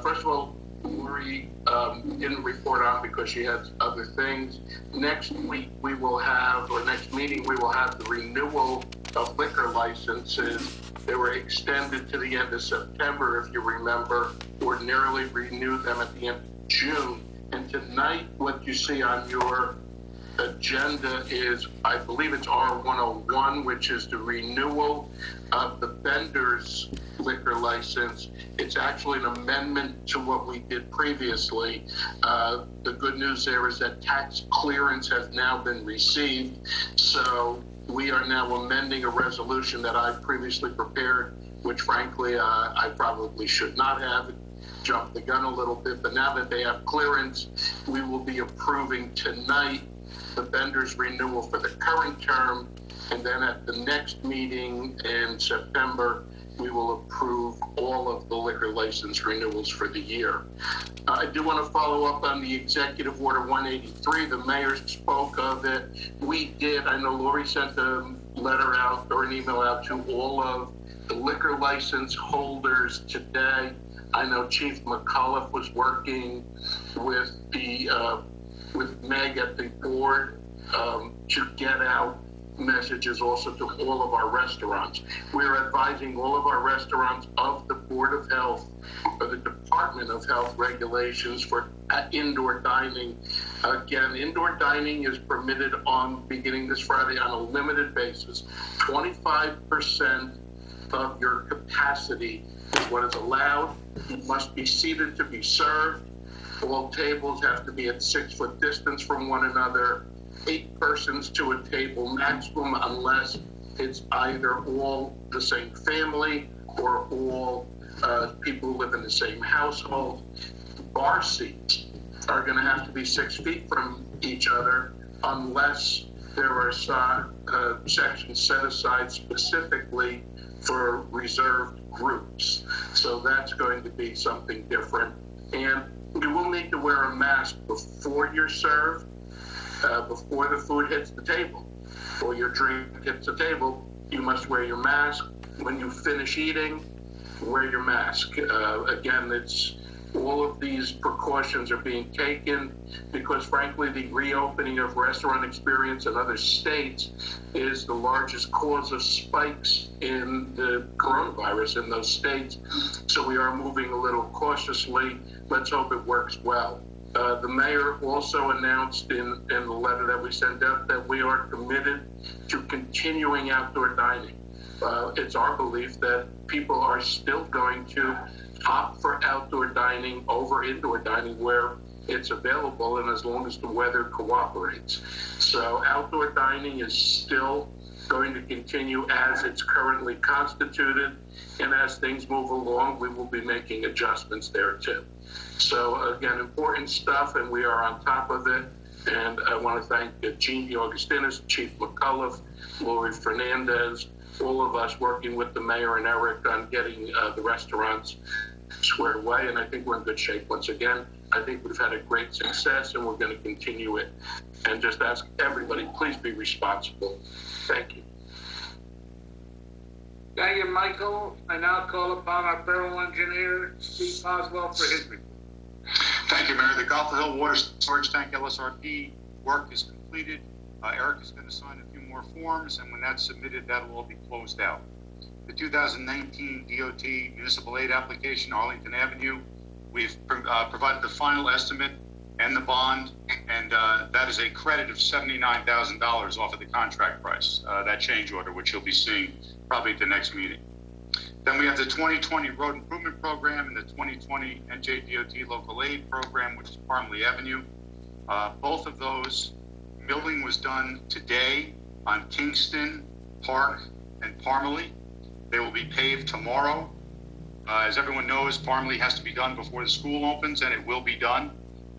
First of all, Lori didn't report on because she had other things. Next week next meeting we will have the renewal of liquor licenses. They were extended to the end of September, if you remember. Ordinarily renew them at the end of June. And tonight, what you see on your agenda is, I believe it's R101, which is the renewal of the vendor's liquor license. It's actually an amendment to what we did previously. The good news there is that tax clearance has now been received. So we are now amending a resolution that I previously prepared, which frankly, I probably should not have. Jumped the gun a little bit, but now that they have clearance, we will be approving tonight the vendor's renewal for the current term, and then at the next meeting in September, we will approve all of the liquor license renewals for the year. I do want to follow up on the Executive Order 183. The mayor spoke of it. I know Lori sent a letter out or an email out to all of the liquor license holders today. I know Chief McCullough was working with with Meg at the board to get out messages also to all of our restaurants. We're advising all of our restaurants of the Board of Health or the Department of Health regulations for indoor dining. Again, indoor dining is permitted beginning this Friday on a limited basis. 25% of your capacity is what is allowed. You must be seated to be served. All tables have to be at 6-foot distance from one another. 8 persons to a table maximum, unless it's either all the same family or all people who live in the same household. Bar seats are going to have to be 6 feet from each other unless there are sections set aside specifically for reserved groups. So that's going to be something different. And you will need to wear a mask before you're served, before the food hits the table or your drink hits the table. You must wear your mask. When you finish eating, wear your mask. Again, all of these precautions are being taken because, frankly, the reopening of restaurant experience in other states is the largest cause of spikes in the coronavirus in those states. So we are moving a little cautiously. Let's hope it works well. The mayor also announced in the letter that we sent out that we are committed to continuing outdoor dining. It's our belief that people are still going to opt for outdoor dining over indoor dining where it's available and as long as the weather cooperates. So outdoor dining is still going to continue as it's currently constituted, and as things move along, we will be making adjustments there too. So again, important stuff, and we are on top of it. And I want to thank Gene DeAugustinis, Chief McCullough, Lori Fernandez, all of us working with the mayor and Eric on getting the restaurants squared away. And I think we're in good shape once again. I think we've had a great success, and we're going to continue it. And just ask everybody, please be responsible. Thank you. Thank you, Michael. I now call upon our borough engineer, Steve Boswell, for his report. Thank you, Mayor. The Gulf Hill Water Storage Tank LSRP work is completed. Eric is going to sign a few more forms, and when that's submitted, that'll all be closed out. The 2019 DOT Municipal Aid Application, Arlington Avenue, we've provided the final estimate and the bond, and that is a credit of $79,000 off of the contract price, that change order, which you'll be seeing probably at the next meeting. Then we have the 2020 Road Improvement Program and the 2020 NJDOT Local Aid Program, which is Parmley Avenue. Both of those, milling was done today on Kingston, Park, and Parmley. They will be paved tomorrow. As everyone knows, Parmley has to be done before the school opens, and it will be done.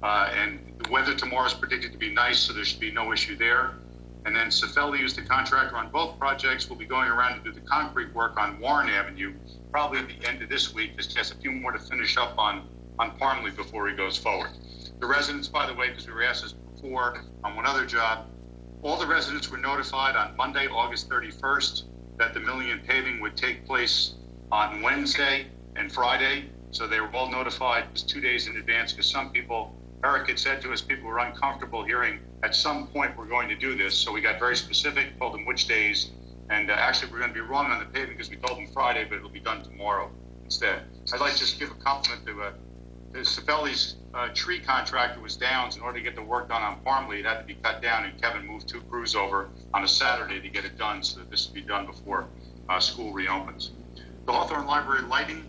And the weather tomorrow is predicted to be nice, so there should be no issue there. And then Cifelli, who's the contractor on both projects, will be going around to do the concrete work on Warren Avenue, probably at the end of this week. Just has a few more to finish up on Parmley before he goes forward. The residents, by the way, because we were asked this before on one other job, all the residents were notified on Monday, August 31st, that the milling and paving would take place on Wednesday and Friday. So they were all notified just 2 days in advance, because some people, Eric had said to us, people were uncomfortable hearing at some point we're going to do this. So we got very specific, told them which days. And actually, we're going to be wrong on the paving because we told them Friday, but it'll be done tomorrow instead. I'd like to just give a compliment to Cifelli's tree contractor was down. So in order to get the work done on Parmley, it had to be cut down, and Kevin moved 2 crews over on a Saturday to get it done so that this will be done before school reopens. The Hawthorne Library lighting,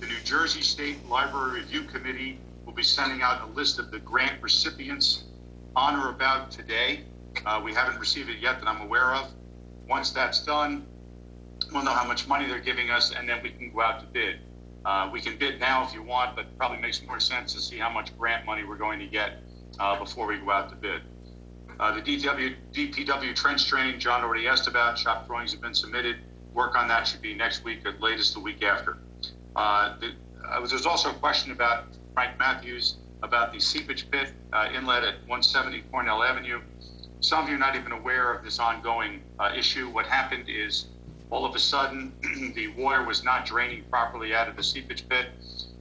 the New Jersey State Library Review Committee will be sending out a list of the grant recipients on or about today. We haven't received it yet that I'm aware of. Once that's done, we'll know how much money they're giving us, and then we can go out to bid. We can bid now if you want, but it probably makes more sense to see how much grant money we're going to get before we go out to bid. The DPW trench drain, John already asked about. Shop drawings have been submitted. Work on that should be next week, at latest the week after. There's also a question about Frank Matthews about the seepage pit inlet at 170 Cornell Avenue. Some of you are not even aware of this ongoing issue. What happened is all of a sudden the water was not draining properly out of the seepage pit.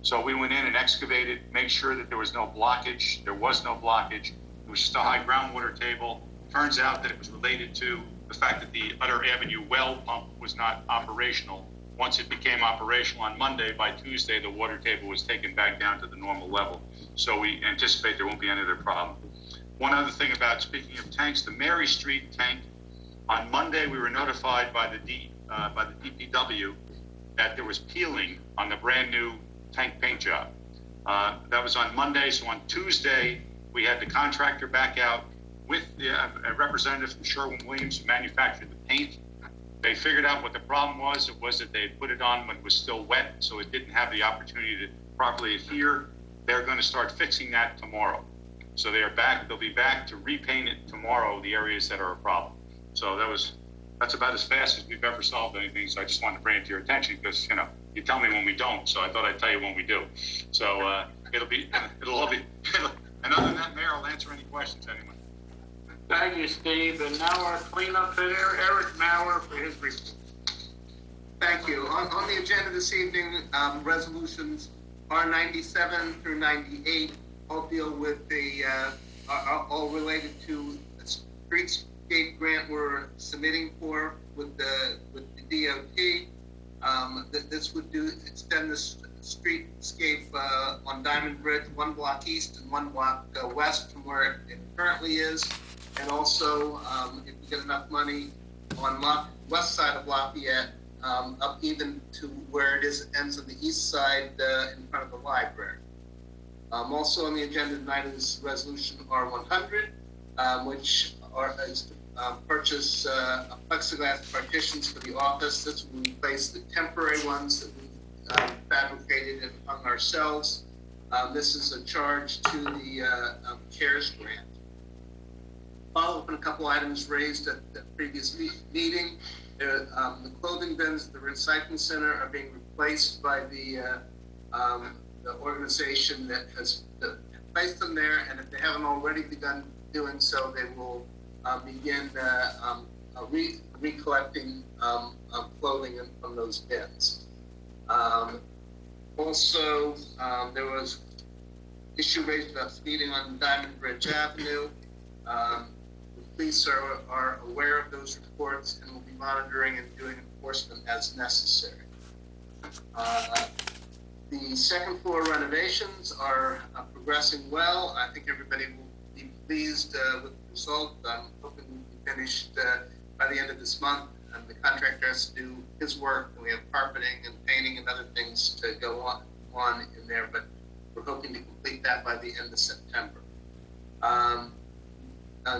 So we went in and excavated, made sure that there was no blockage. There was no blockage. It was just a high groundwater table. Turns out that it was related to the fact that the Utter Avenue well pump was not operational. Once it became operational on Monday, by Tuesday, the water table was taken back down to the normal level. So we anticipate there won't be any other problem. One other thing about, speaking of tanks, the Mary Street tank, on Monday we were notified by the DPW that there was peeling on the brand new tank paint job. That was on Monday, so on Tuesday we had the contractor back out with a representative from Sherwin-Williams who manufactured the paint. They figured out what the problem was. It was that they put it on when it was still wet, so it didn't have the opportunity to properly adhere. They're going to start fixing that tomorrow. So they are back. They'll be back to repaint it tomorrow, the areas that are a problem. So that's about as fast as we've ever solved anything. So I just wanted to bring it to your attention because, you tell me when we don't. So I thought I'd tell you when we do. So it'll all be, and other than that, Mayor, I'll answer any questions anyway. Thank you, Steve. And now our cleanup hitter, Eric Maurer, for his report. Thank you. On the agenda this evening, resolutions R97 through 98 all deal with are all related to the streetscape grant we're submitting for with the DOT. This would extend the streetscape on Diamond Bridge 1 block east and 1 block west from where it currently is. And also, if we get enough money on west side of Lafayette, up even to where it ends on the east side in front of the library. Also on the agenda tonight is Resolution R100, which is to purchase plexiglass partitions for the office. This will replace the temporary ones that we fabricated and hung ourselves. This is a charge to the CARES grant. Follow up on a couple items raised at the previous meeting. The clothing bins at the recycling center are being replaced by the organization that has placed them there, and if they haven't already begun doing so, they will begin recollecting clothing from those bins. Also, there was issue raised about speeding on Diamond Bridge Avenue. The police are aware of those reports and will be monitoring and doing enforcement as necessary. The second floor renovations are progressing well. I think everybody will be pleased with the result. I'm hoping we'll be finished by the end of this month. And the contractor has to do his work, and we have carpeting and painting and other things to go on in there, but we're hoping to complete that by the end of September.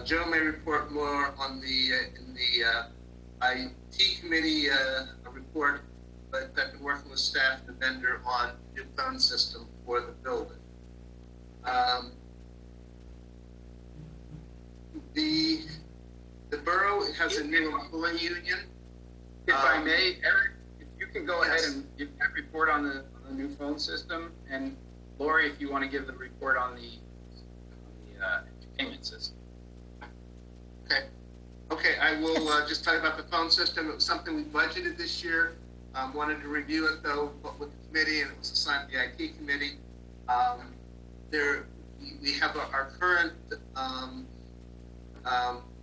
Joe may report more on in the IT committee report, but I've been working with staff and the vendor on a new phone system for the building. The borough has a new employee union. If I may, Eric, if you can go ahead and give that report on the new phone system, and Lori, if you want to give the report on the entertainment system. Okay, I will just tell you about the phone system. It was something we budgeted this year. Wanted to review it though with the committee, and it was assigned to the IT committee. We have our current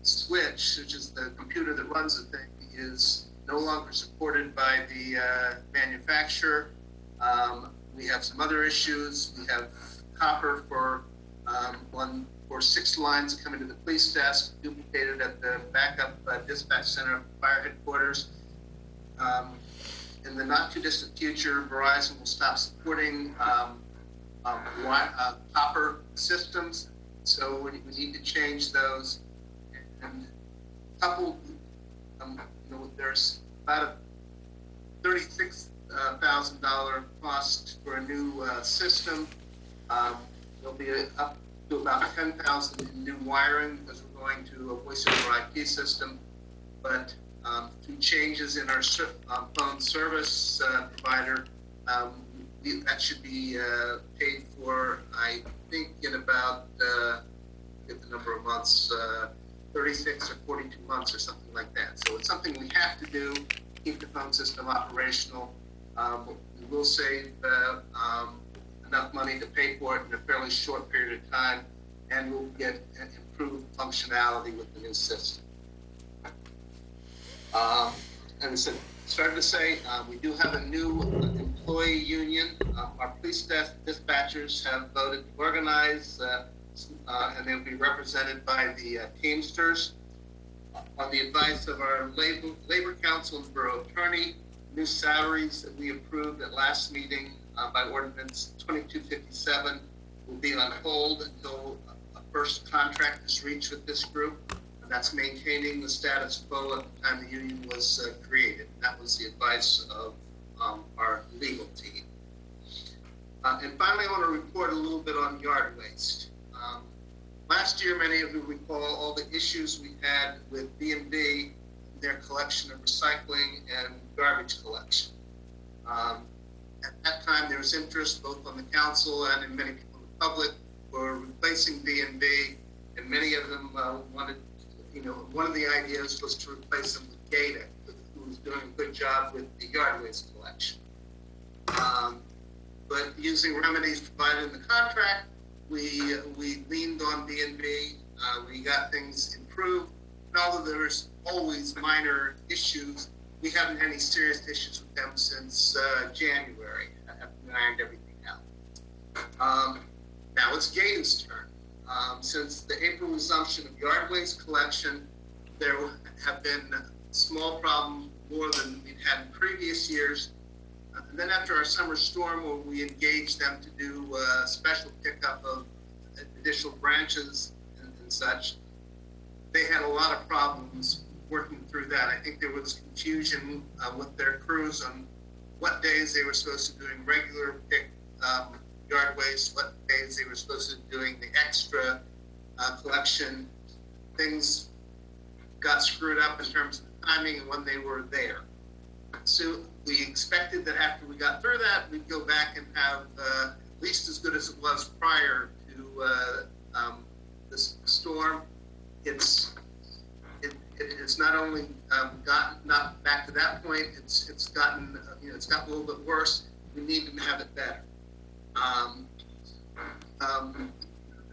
switch, which is the computer that runs the thing, is no longer supported by the manufacturer. We have some other issues. We have copper for 6 lines coming to the police desk, duplicated at the backup dispatch center, fire headquarters. In the not too distant future, Verizon will stop supporting copper systems, so we need to change those. And coupled, there's about a $36,000 cost for a new system. There'll be up to about $10,000 in new wiring because we're going to a voice over IP system, but through changes in our phone service provider, that should be paid for, I think, in about, get the number of months, 36 or 42 months or something like that. So it's something we have to do to keep the phone system operational. We will save enough money to pay for it in a fairly short period of time, and we'll get an improved functionality with the new system. And I started to say, we do have a new employee union. Our police dispatchers have voted to organize, and they'll be represented by the Teamsters. On the advice of our Labor Council and Borough Attorney, new salaries that we approved at last meeting by Ordinance 2257 will be on hold until a first contract is reached with this group. And that's maintaining the status quo at the time the union was created. That was the advice of our legal team. And finally, I want to report a little bit on yard waste. Last year, many of you recall all the issues we had with B&B, their collection of recycling and garbage collection. At that time, there was interest both on the council and in many people in the public for replacing B&B, and many of them wanted, one of the ideas was to replace them with Gata, who was doing a good job with the yard waste collection. But using remedies provided in the contract, we leaned on B&B, we got things improved, and although there's always minor issues, we haven't had any serious issues with them since January. I have ironed everything out. Now it's Gator's turn. Since the April resumption of yard waste collection, there have been small problems, more than we've had in previous years. And then after our summer storm, where we engaged them to do special pickup of additional branches and such, they had a lot of problems working through that. I think there was confusion with their crews on what days they were supposed to be doing regular yard waste, what days they were supposed to be doing the extra collection. Things got screwed up in terms of timing and when they were there. So we expected that after we got through that, we'd go back and have at least as good as it was prior to this storm. It's not only gotten not back to that point, it's gotten it's gotten a little bit worse. We need to have it better.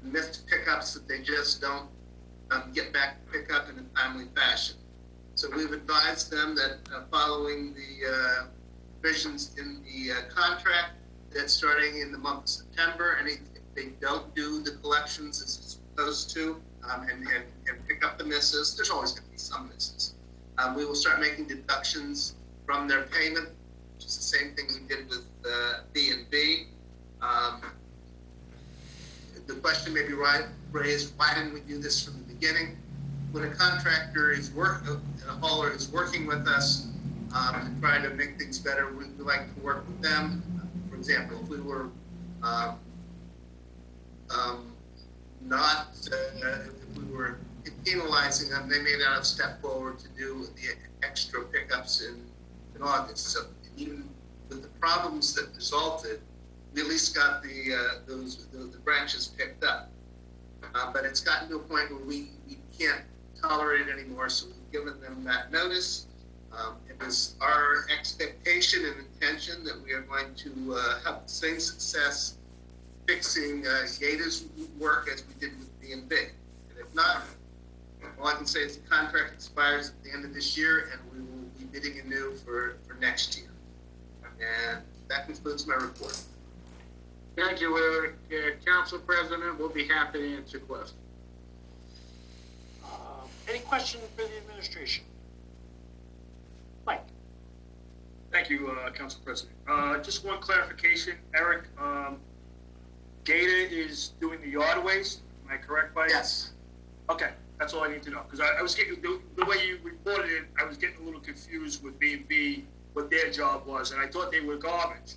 Missed pickups that they just don't get back to pick up in a timely fashion. So we've advised them that following the provisions in the contract, that starting in the month of September, and if they don't do the collections as it's supposed to, and pick up the misses, there's always going to be some misses. We will start making deductions from their payment, which is the same thing we did with B&B. The question may be raised, why didn't we do this from the beginning? When a contractor is and a hauler is working with us to try to make things better, we like to work with them. For example, if we were if we were penalizing them, they may not have stepped forward to do the extra pickups in August. So even with the problems that resulted, we at least got the branches picked up. But it's gotten to a point where we can't tolerate it anymore, so we've given them that notice. It was our expectation and intention that we are going to have the same success fixing Gator's work as we did with B&B. And if not, all I can say is the contract expires at the end of this year, and we will be bidding anew for next year. And that concludes my report. Thank you, Eric. Council President, we'll be happy to answer questions. Any questions for the administration? Mike? Thank you, Council President. Just one clarification, Eric. Gator is doing the yard waste, am I correct by? Yes. Okay, that's all I need to know, because I was getting, the way you reported it, I was getting a little confused with B&B, what their job was, and I thought they were garbage,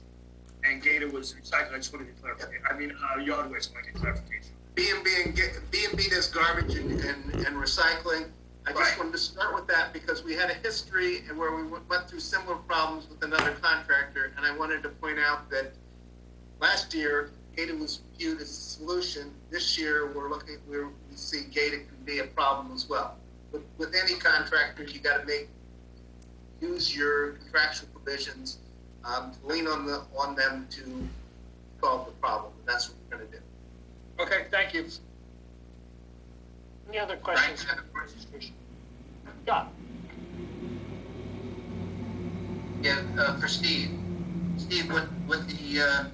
and Gator was recycling. I just wanted to clarify. I mean, yard waste, I want to get clarification. B&B does garbage and recycling. I just wanted to start with that because we had a history and where we went through similar problems with another contractor, and I wanted to point out that last year Gator was viewed as a solution. This year we see Gator can be a problem as well. With any contractor, you got to use your contractual provisions to lean on them to solve the problem, and that's what we're going to do. Okay, thank you. Any other questions for the administration? John? Yeah, for Steve. Steve, with the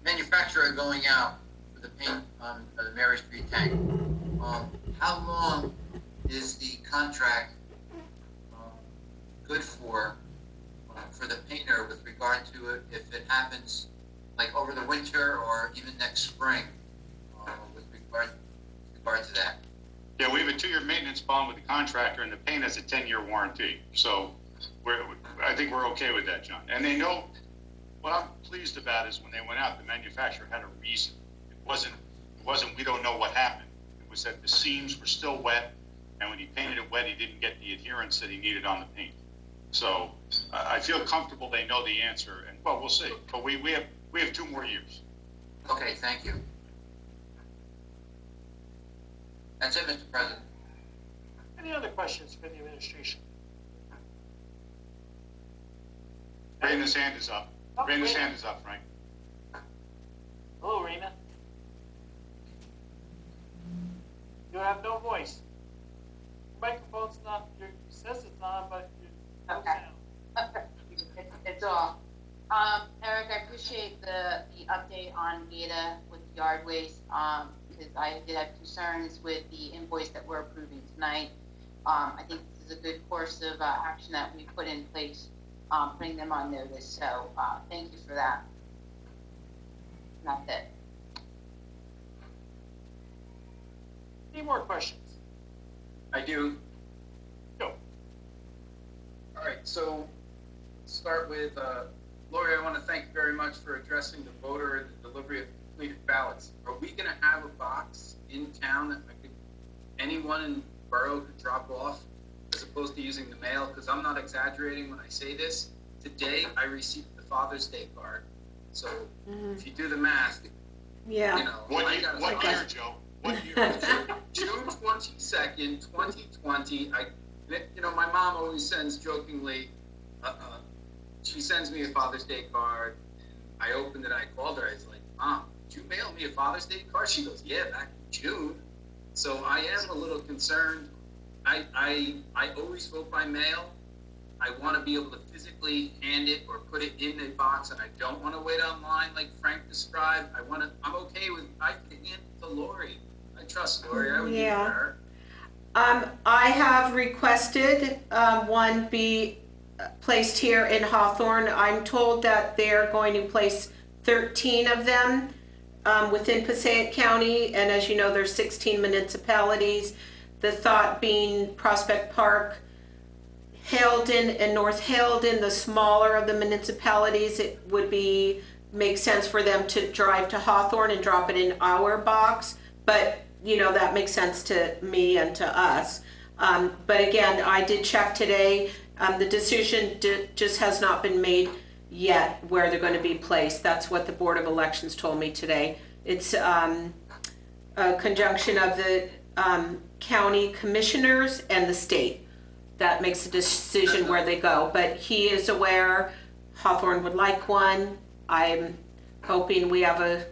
manufacturer going out for the paint on the Mary Street tank, how long is the contract good for the painter with regard to it if it happens like over the winter or even next spring with regard to that? Yeah, we have a 2-year maintenance bond with the contractor, and the paint has a 10-year warranty. So I think we're okay with that, John. And they know, what I'm pleased about is when they went out, the manufacturer had a reason. It wasn't we don't know what happened. It was that the seams were still wet, and when he painted it wet, he didn't get the adherence that he needed on the paint. So I feel comfortable they know the answer, and well, we'll see. But we have 2 more years. Okay, thank you. That's it, Mr. President. Any other questions for the administration? Raina's hand is up. Oh, Raina's Raina. hand is up, Frank. Hello, Rena. You have no voice. microphone's not, it says it's on, but you no Okay. sound. It's off. Eric, I appreciate the update on data with yard waste, because I did have concerns with the invoice that we're approving tonight. I think this is a good course of action that we put in place, putting them on notice, so, thank you for that. And that's it. Any more questions? I do. Go. All right, so start with, Lori, I want to thank you very much for addressing the voter and the delivery of completed ballots. Are we going to have a box in town that anyone in borough could drop off as opposed to using the mail? Because I'm not exaggerating when I say this. Today, I received the Father's Day card. So if you do the math, Yeah. you know, What I year, got what year, Joe? What year? June 22nd, 2020, my mom always sends jokingly, she sends me a Father's Day card, and I opened it, I called her, I was like, Mom, did you mail me a Father's Day card? She goes, yeah, back in June. So I am a little concerned. I always vote by mail. I want to be able to physically hand it or put it in a box, and I don't want to wait online like Frank described. I'm okay with, I can hand it to Lori. I trust Lori, I would give it to her. I have requested one be placed here in Hawthorne. I'm told that they're going to place 13 of them within Passaic County, and as you know, there's 16 municipalities. The thought being Prospect Park, Haledon, and North Haledon, the smaller of the municipalities, it would make sense for them to drive to Hawthorne and drop it in our box, but that makes sense to me and to us. But again, I did check today. The decision just has not been made yet where they're going to be placed. That's what the Board of Elections told me today. It's a conjunction of the county commissioners and the state that makes the decision where they go. But he is aware Hawthorne would like one. I'm hoping we have a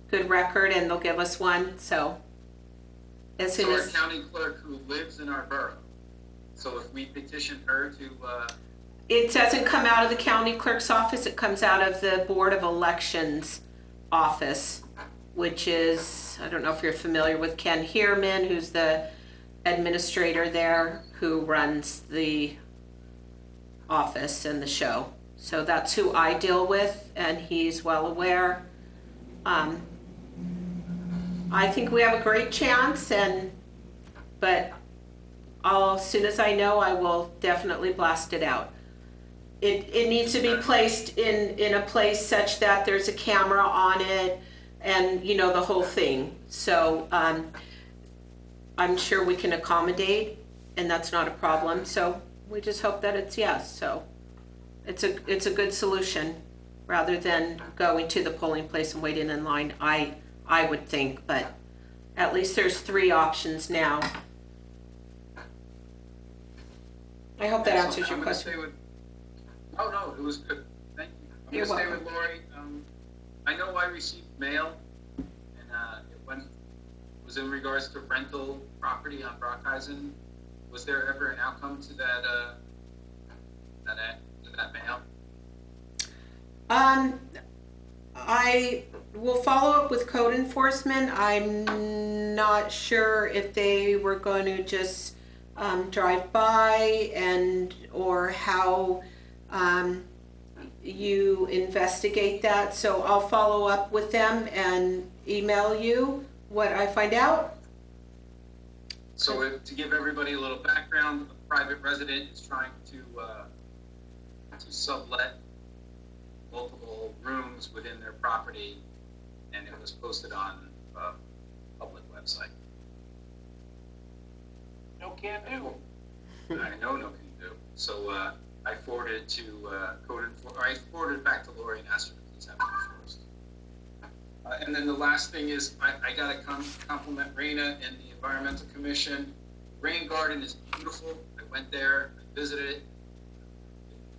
good record and they'll give us one. So as soon as our county clerk who lives in our borough. So if we petition her to, it doesn't come out of the county clerk's office, it comes out of the Board of Elections office, which is, I don't know if you're familiar with Ken Heerman, who's the administrator there, who runs the office and the show. So that's who I deal with, and he's well aware. I think we have a great chance, but as soon as I know, I will definitely blast it out. It needs to be placed in a place such that there's a camera on it and, the whole thing. So I'm sure we can accommodate, and that's not a problem. So we just hope that it's yes. So it's a good solution rather than going to the polling place and waiting in line, I would think. But at least there's 3 options now. I hope that answers your question. No, it was good. Thank you. I'm going to stay with Lori. I know I received mail, and it was in regards to rental property on Brockheisen. Was there ever an outcome to that mail? I will follow up with code enforcement. I'm not sure if they were going to just drive by or how you investigate that. So I'll follow up with them and email you what I find out. So to give everybody a little background, a private resident is trying to sublet multiple rooms within their property, and it was posted on a public website. No can do. I know no can do. So I forwarded to code enforcement. I forwarded back to Lori and asked her to please have it enforced. And then the last thing is I got to compliment Raina and the Environmental Commission. Rain Garden is beautiful. I went there, I visited it.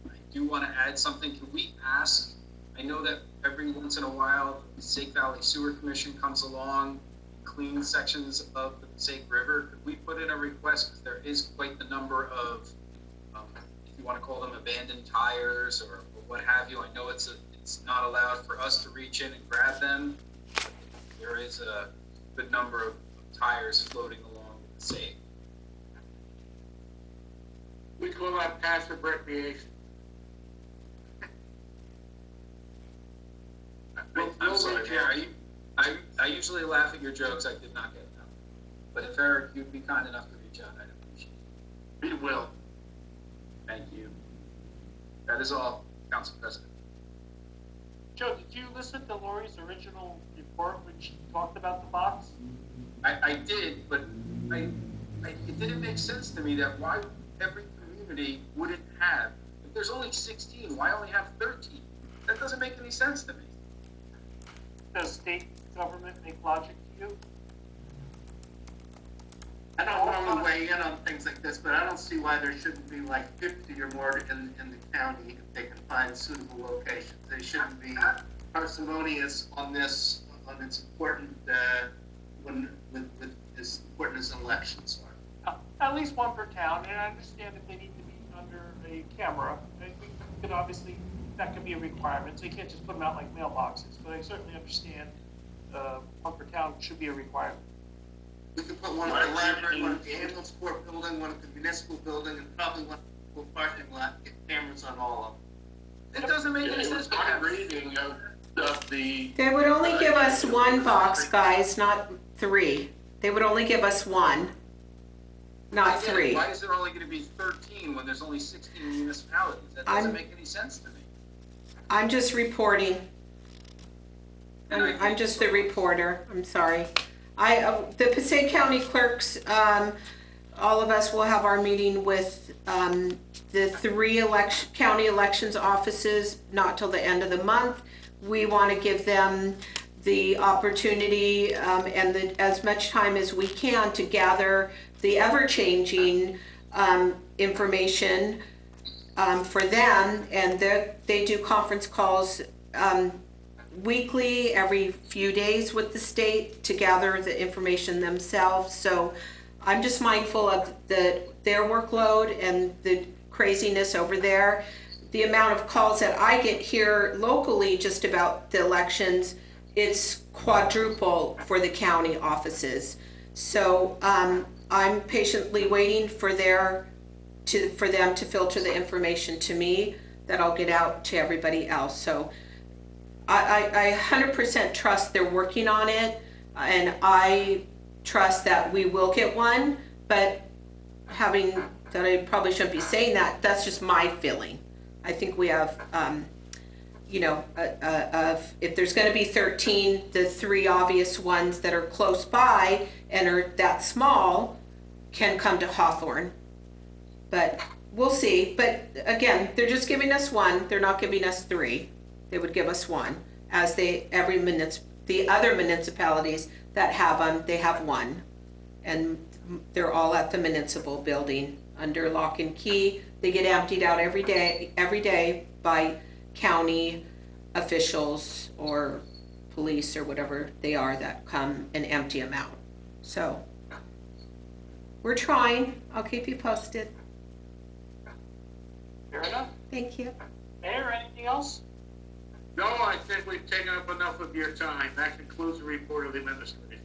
I do want to add something. Can we ask? I know that every once in a while the Passaic Valley Sewer Commission comes along, cleans clean sections of the Passaic River, could we put in a request, because there is quite the number of, if you want to call them abandoned tires or what have you. I know it's not allowed for us to reach in and grab them. There is a good number of tires floating along the Passaic. We call that passive recreation. I'm sorry, Mayor. I usually laugh at your jokes. I did not get them. But if Eric, you'd be kind enough to reach out, I'd appreciate it. We will. Thank you. That is all, Council President. Joe, did you listen to Lori's original report, which talked about the box? I did, but it didn't make sense to me that why every community wouldn't have, if there's only 16, why only have 13? That doesn't make any sense to me. Does state government make logic to you? I don't normally weigh in on things like this, but I don't see why there shouldn't be like 50 or more in the county if they can find suitable locations. They shouldn't be parsimonious on this, on its important, with as important as elections are. At least one per town, and I understand if they need to be under a camera, I think that obviously that could be a requirement, so you can't just put them out like mailboxes, but I certainly understand one per town should be a requirement. We could put one at the library, one at the ambulance corps building, one at the municipal building, and probably one at the parking lot, get cameras on all of them. It doesn't make any sense. My reading of the. They would only give us one box, guys, not 3. They would only give us 1, not 3. Why is there only going to be 13 when there's only 16 municipalities? That doesn't make any sense to me. I'm just reporting. I'm just the reporter. I'm sorry. The Passaic County clerks, all of us will have our meeting with the 3 county elections offices, not till the end of the month. We want to give them the opportunity and as much time as we can to gather the ever-changing information for them, and they do conference calls weekly, every few days with the state to gather the information themselves. So I'm just mindful of their workload and the craziness over there. The amount of calls that I get here locally just about the elections, it's quadruple for the county offices. So I'm patiently waiting for them to filter the information to me that I'll get out to everybody else. So I 100% trust they're working on it, and I trust that we will get one, but having that, I probably shouldn't be saying that, that's just my feeling. I think we have, if there's going to be 13, the 3 obvious ones that are close by and are that small can come to Hawthorne. But we'll see. But again, they're just giving us 1. They're not giving us 3. They would give us 1. As the other municipalities that have them, they have 1. And they're all at the municipal building under lock and key. They get emptied out every day by county officials or police or whatever they are that come and empty them out. So we're trying. I'll keep you posted. Fair enough. Thank you. Mayor, anything else? No, I think we've taken up enough of your time. That concludes the report of the administration.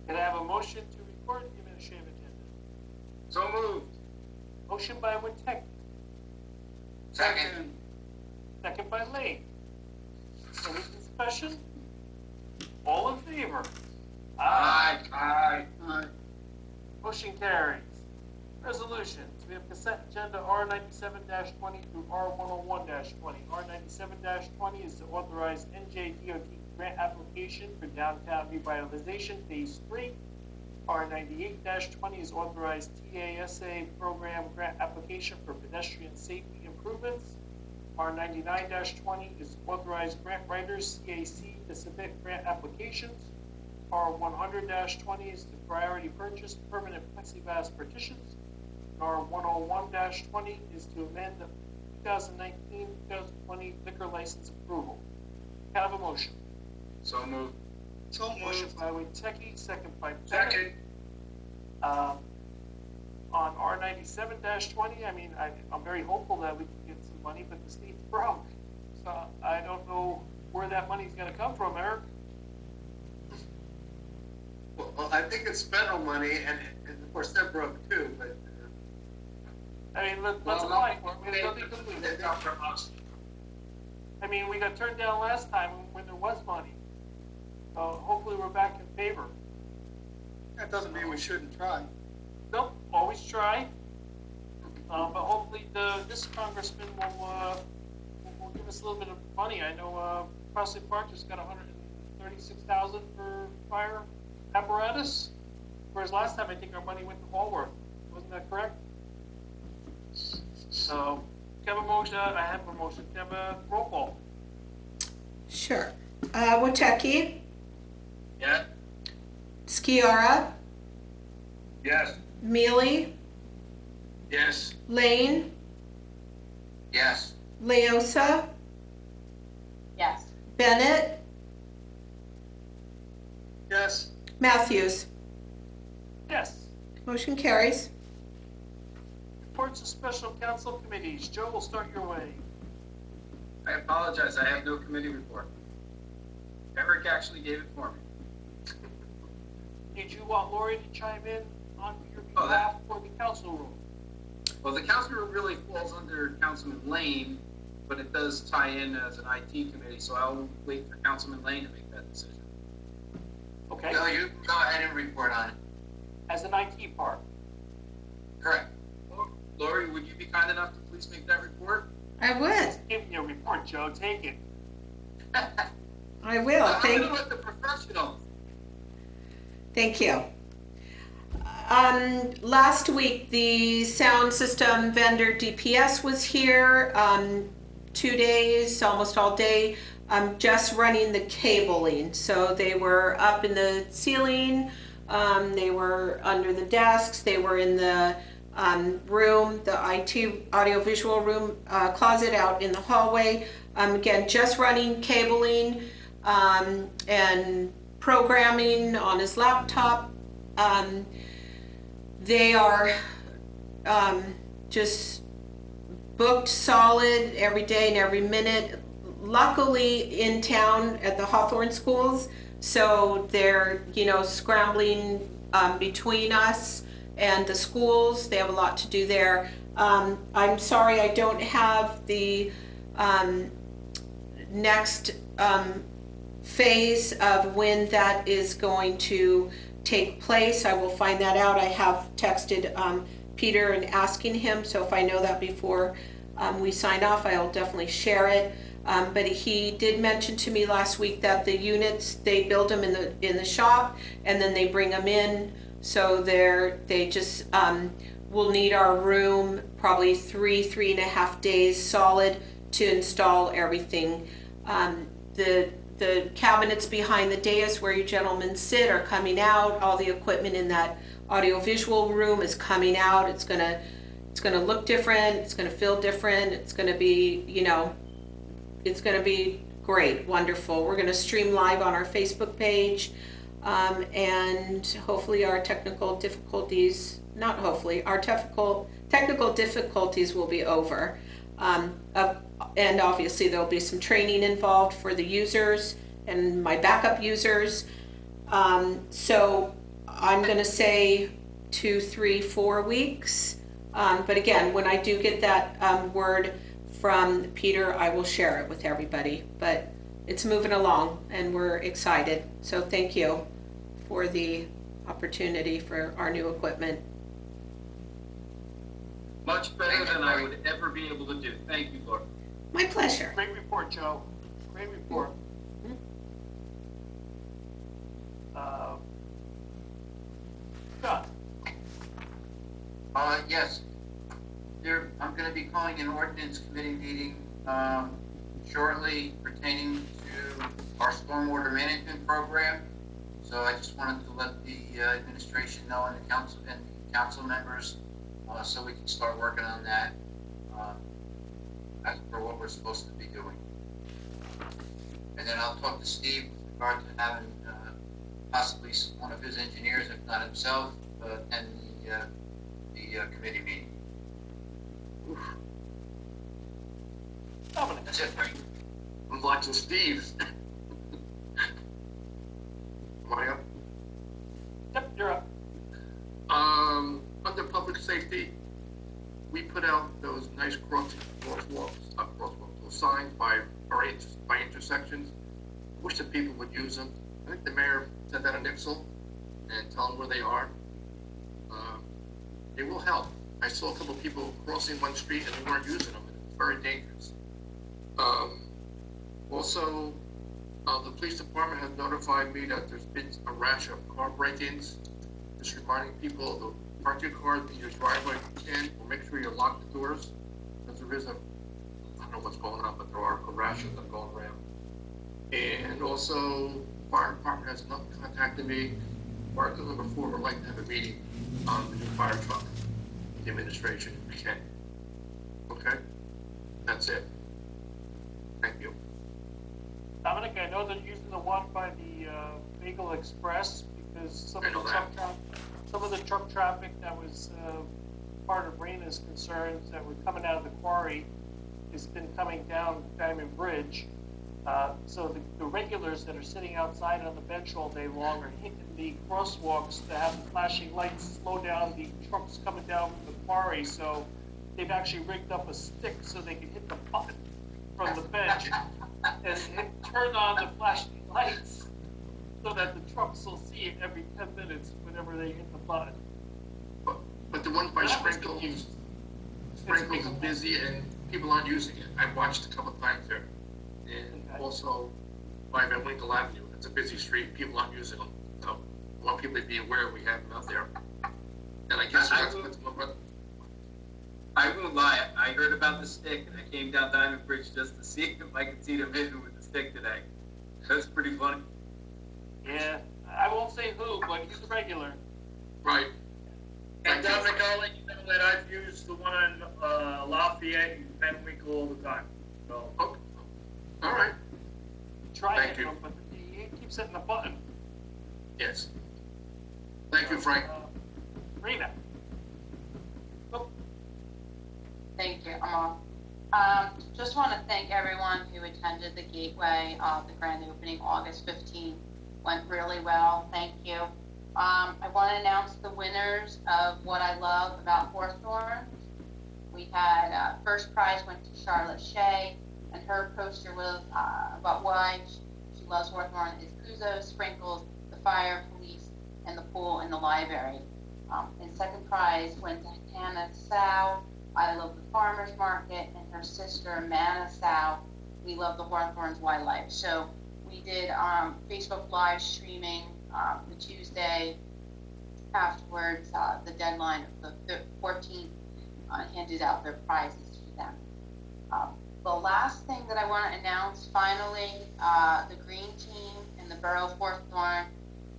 Can I have a motion to report the administrative agenda? So moved. Motion by Wintek, Second. second by Lane. Any discussion? All in favor? Aye. Motion carries. Resolutions. We have consent agenda R97-20 through R101-20. R97-20 is to authorize NJDOT grant application for downtown revitalization phase 3. R98-20 is authorized TASA program grant application for pedestrian safety improvements. R99-20 is authorized grant writers CAC to submit grant applications. R100-20 is the priority purchase permanent plexiglass partitions. R101-20 is to amend the 2019-2020 liquor license approval. Can I have a motion? So moved. So Motion moved. by Witecki, second by Bennett. Second. On R97-20, I mean, I'm very hopeful that we can get some money, but the state's broke. So I don't know where that money's gonna come from, Eric. Well, I think it's federal money, and of course they're broke too, but. I mean, let's apply for it. I mean, it'll be completed. I mean, we got turned down last time when there was money. So hopefully we're back in favor. That doesn't mean we shouldn't try. Nope, always try. But hopefully this congressman will give us a little bit of money. I know Presley Park just got $136,000 for fire apparatus, whereas last time I think our money went to Walworth. Wasn't that correct? So, can I have a motion? I have a motion. Can I have a roll call? Sure. Witecki, Yeah. Skiara, Yes. Mealy, Yes. Lane, Yes. Leosa, Yes. Bennett, Yes. Matthews. Yes. Motion carries. Reports of special council committees. Joe, we'll start your way. I apologize, I have no committee report. Eric actually gave it for me. Did you want Lori to chime in on your Oh, behalf for the council room? Well, the council room really falls under Councilman Lane, but it does tie in as an IT committee, so I'll wait for Councilman Lane to make that decision. Okay, No, you go ahead and report on it. as an IT part. Correct. Lori, would you be kind enough to please make that report? I would. Give me a report, Joe. Take it. I will. I'm Thank gonna let the professionals. Thank you. Last week, the sound system vendor DPS was here, 2 days, almost all day, just running the cabling. So they were up in the ceiling, they were under the desks, they were in the room, the IT audiovisual room, closet out in the hallway. Again, just running cabling and programming on his laptop. They are just booked solid every day and every minute. Luckily in town at the Hawthorne schools, so they're, scrambling between us and the schools. They have a lot to do there. I'm sorry I don't have the next phase of when that is going to take place. I will find that out. I have texted Peter and asking him, so if I know that before we sign off, I'll definitely share it. But he did mention to me last week that the units, they build them in the shop and then they bring them in. So they just will need our room probably 3.5 days solid to install everything. The cabinets behind the dais where you gentlemen sit are coming out. All the equipment in that audiovisual room is coming out. It's gonna look different. It's gonna feel different. It's gonna be, it's gonna be great, wonderful. We're gonna stream live on our Facebook page, and hopefully our technical difficulties, not hopefully, our technical difficulties will be over. And obviously there'll be some training involved for the users and my backup users. So I'm gonna say 2, 3, 4 weeks. But again, when I do get that word from Peter, I will share it with everybody. But it's moving along and we're excited. So thank you for the opportunity for our new equipment. Much better than I would ever be able to do. Thank you, Lord. My pleasure. Great report, Joe. Great report. John. Yes. I'm gonna be calling an ordinance committee meeting, shortly pertaining to our stormwater management program. So I just wanted to let the administration know and the council members, so we can start working on that, as for what we're supposed to be doing. And then I'll talk to Steve with regard to having possibly one of his engineers, if not himself, attend the committee meeting. Dominic. That's it, Frank. I'm watching Steve's. Am I up? Yep, you're up. Under public safety, we put out those nice crosswalks, those signs by intersections. Wish that people would use them. I think the mayor said that in Nixle, and tell them where they are. They will help. I saw a couple of people crossing one street and they weren't using them, and it's very dangerous. Also, the police department has notified me that there's been a rash of car break-ins. Just reminding people to park your car in your driveway if you can, or make sure you lock the doors, because there is I don't know what's going on, but there are rashes that are going around. And also, fire department has not contacted me. Fire number 4 would like to have a meeting on the new fire truck, the administration, if we can. Okay? That's it. Thank you. Dominic, I know they're using the one by the Bagel Express because some of the truck traffic that was part of Rena's concerns that were coming out of the quarry has been coming down Diamond Bridge. So the regulars that are sitting outside on the bench all day long are hitting the crosswalks that have the flashing lights slow down the trucks coming down from the quarry. So they've actually rigged up a stick so they can hit the button from the bench and turn on the flashing lights so that the trucks will see it every 10 minutes whenever they hit the button. But the one by Sprinkles is busy and people aren't using it. I've watched a couple of times there. And also by Winkle Avenue, it's a busy street, people aren't using them. So I want people to be aware we have them out there. And I guess I won't lie, I heard about the stick and I came down Diamond Bridge just to see if I could see them hitting with the stick today. That's pretty funny. Yeah, I won't say who, but he's a regular. Right. And Dominic, I'll let you know that I've used the one on Lafayette and Van Winkle all the time. So. Oh, all right. Try Thank it, you. but he keeps hitting the button. Yes. Thank you, Frank. Rena. Oh, Thank you, I'm just want to thank everyone who attended the Gateway, the grand opening August 15th. Went really well, thank you. I want to announce the winners of what I love about Hawthorne. We had, first prize went to Charlotte Shea, and her poster was about why she loves Hawthorne is Kuzo, Sprinkles, the fire, police, and the pool in the library. And second prize went to Hannah Sow, I love the farmer's market, and her sister Manna Sow, we love the Hawthorne's wildlife. So we did Facebook live streaming the Tuesday afterwards, the deadline of the 14th, handed out their prizes to them. The last thing that I want to announce, finally, the green team in the Borough of Hawthorne,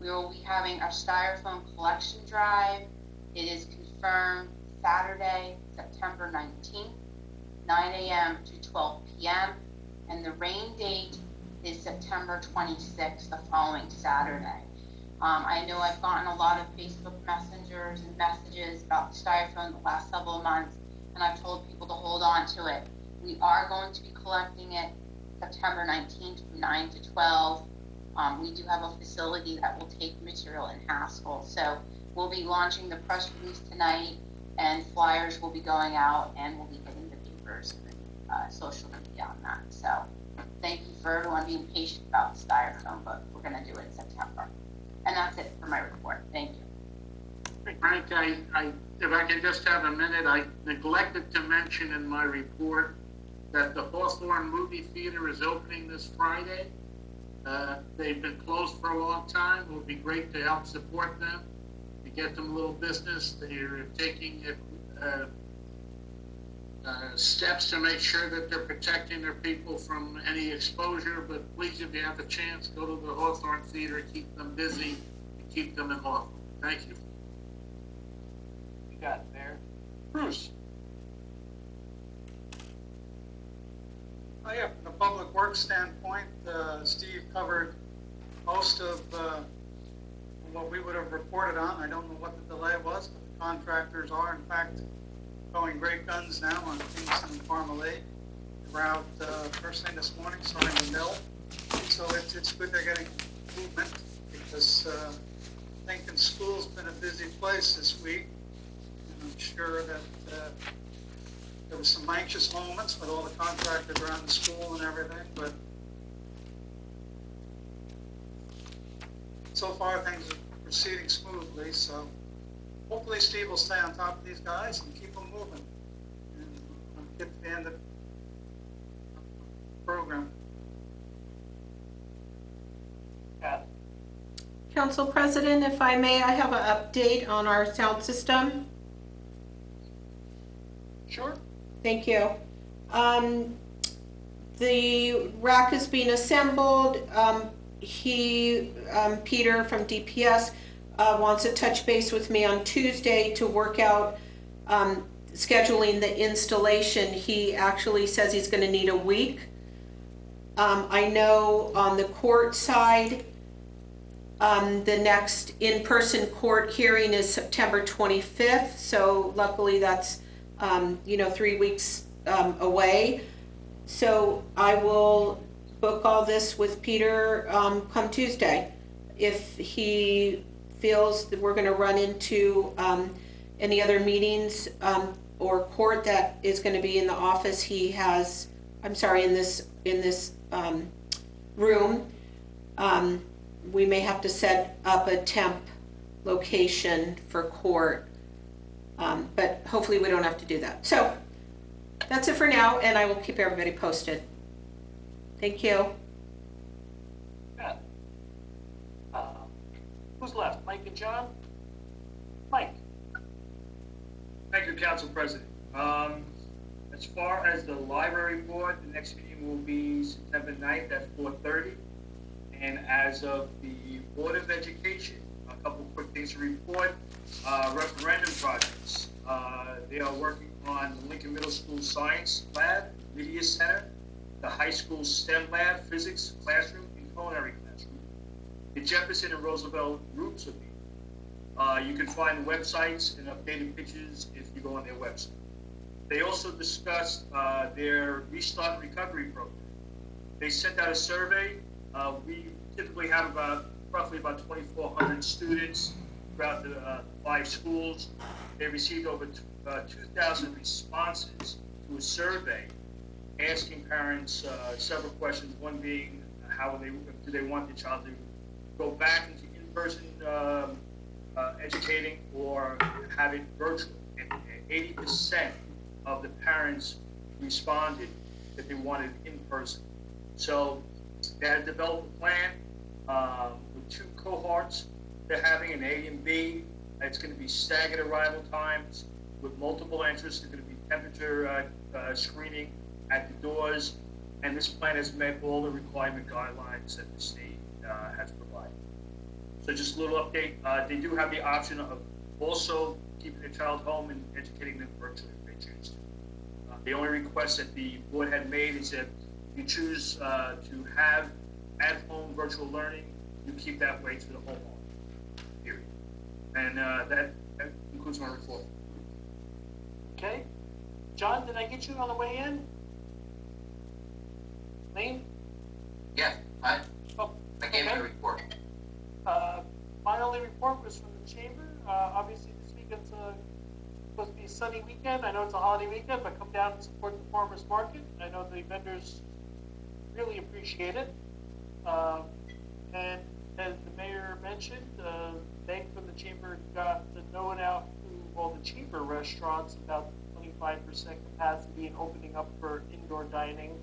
we will be having our Styrofoam collection drive. It is confirmed Saturday, September 19th, 9 a.m. to 12 p.m. And the rain date is September 26th, the following Saturday. I know I've gotten a lot of Facebook messengers and messages about the Styrofoam the last several months, and I've told people to hold on to it. We are going to be collecting it September 19th from 9 to 12. We do have a facility that will take material in Haskell. So we'll be launching the press release tonight, and flyers will be going out, and we'll be hitting the papers and social media on that. So thank you for everyone being patient about the Styrofoam, but we're going to do it in September. And that's it for my report. Thank you. Frank, if I can just have a minute, I neglected to mention in my report that the Hawthorne Movie Theater is opening this Friday. They've been closed for a long time. It would be great to help support them, to get them a little business. They're taking steps to make sure that they're protecting their people from any exposure. But please, if you have a chance, go to the Hawthorne Theater, keep them busy, and keep them in Hawthorne. Thank you. you got it there. Bruce. Yeah, from the public works standpoint, Steve covered most of what we would have reported on. I don't know what the delay was, but the contractors are in fact going great guns now on Kingston and Parmalee. We're out first thing this morning, starting the mill. So it's good they're getting movement because Lincoln School's been a busy place this week. And I'm sure that there was some anxious moments with all the contractors around the school and everything, but so far things are proceeding smoothly, so hopefully Steve will stay on top of these guys and keep them moving and get to the end of the program. Yeah. Council President, if I may, I have an update on our sound system. Sure. Thank you. The rack is being assembled. Peter from DPS wants to touch base with me on Tuesday to work out scheduling the installation. He actually says he's going to need a week. I know on the court side, the next in-person court hearing is September 25th. So luckily that's 3 weeks away. So I will book all this with Peter come Tuesday. If he feels that we're going to run into any other meetings or court that is going to be in the office he has, in this room, we may have to set up a temp location for court, but hopefully we don't have to do that. So that's it for now, and I will keep everybody posted. Thank you. Yeah. Who's left? Mike and John? Mike. Thank you, Council President. As far as the library board, the next meeting will be September 9th at 4:30. And as of the Board of Education, a couple of quick things to report. Referendum projects. They are working on the Lincoln Middle School Science Lab, Media Center, the high school STEM lab, physics classroom, and culinary classroom. The Jefferson and Roosevelt groups are meeting. You can find websites and updated pictures if you go on their website. They also discussed their Restart and Recovery program. They sent out a survey. We typically have roughly about 2,400 students throughout the 5 schools. They received over 2,000 responses to a survey asking parents several questions, one being do they want the child to go back into in-person educating or have it virtual. And 80% of the parents responded that they wanted in-person. So they had developed a plan with 2 cohorts. They're having an A and B. It's going to be staggered arrival times with multiple entries. There's going to be temperature screening at the doors, and this plan has met all the requirement guidelines that the state has provided. So just a little update. They do have the option of also keeping the child home and educating them virtually if they choose to. The only request that the board had made is that if you choose to have at-home virtual learning, you keep that way to the home office, period. And that concludes my report. Okay. John, did I get you on the way in? Lane? Yeah, I gave okay. you a report. My only report was from the chamber. Obviously, this weekend's supposed to be a sunny weekend. I know it's a holiday weekend, but come down and support the farmers market. I know the vendors really appreciate it. And as the mayor mentioned, Bank from the chamber got the note out to all the chamber restaurants about 25% capacity and opening up for indoor dining.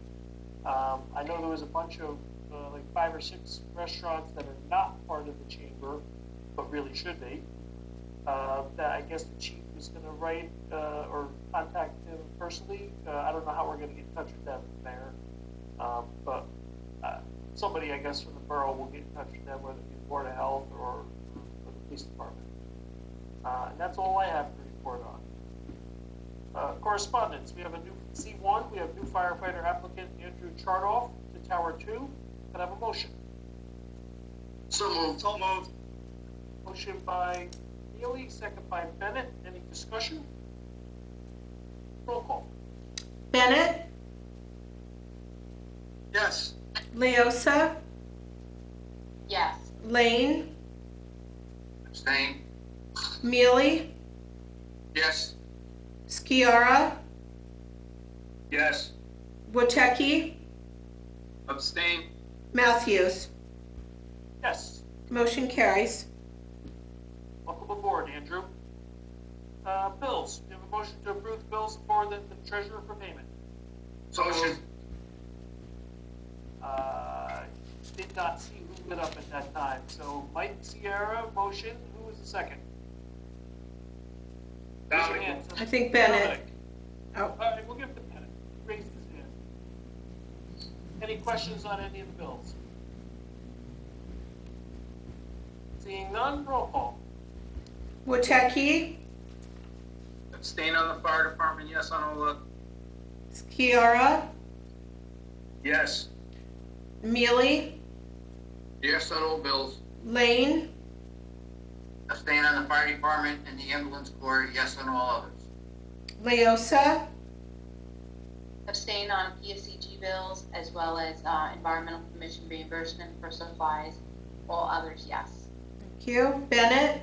I know there was a bunch of like 5 or 6 restaurants that are not part of the chamber, but really should be. That I guess the chief is going to write or contact him personally. I don't know how we're going to get in touch with them, Mayor. But somebody, I guess, from the borough will get in touch with them, whether it be the Board of Health or the police department. And that's all I have to report on. Correspondence. We have a new C1. We have new firefighter applicant Andrew Chartoff to Tower 2. Can I have a motion? So moved. So moved. Motion by Neely, second by Bennett. Any discussion? Roll call. Bennett, Yes. Leosa, Yes. Lane, Abstain? Mealy, Yes. Skiara, Yes. Woteki, Abstain? Matthews. Yes. Motion carries. Welcome aboard, Andrew. Bills. We have a motion to approve the bills and forward them to the treasurer for payment. Motion. Did not see who lit up at that time. So Mike Sierra, motion. Who was the second? Raise your Dominic. hand. I think Bennett. Dominic. Oh, All right, we'll give it to Bennett. He raised his hand. Any questions on any of the bills? Seeing none, roll call. Woteki, Abstain on the fire department, yes on all the, Skiara, Yes. Mealy, Yes on all bills. Lane, Abstain on the fire department and the ambulance corps, yes on all others. Leosa, Abstain on PSCG bills as well as environmental commission reimbursement for supplies. All others, yes. thank you. Bennett,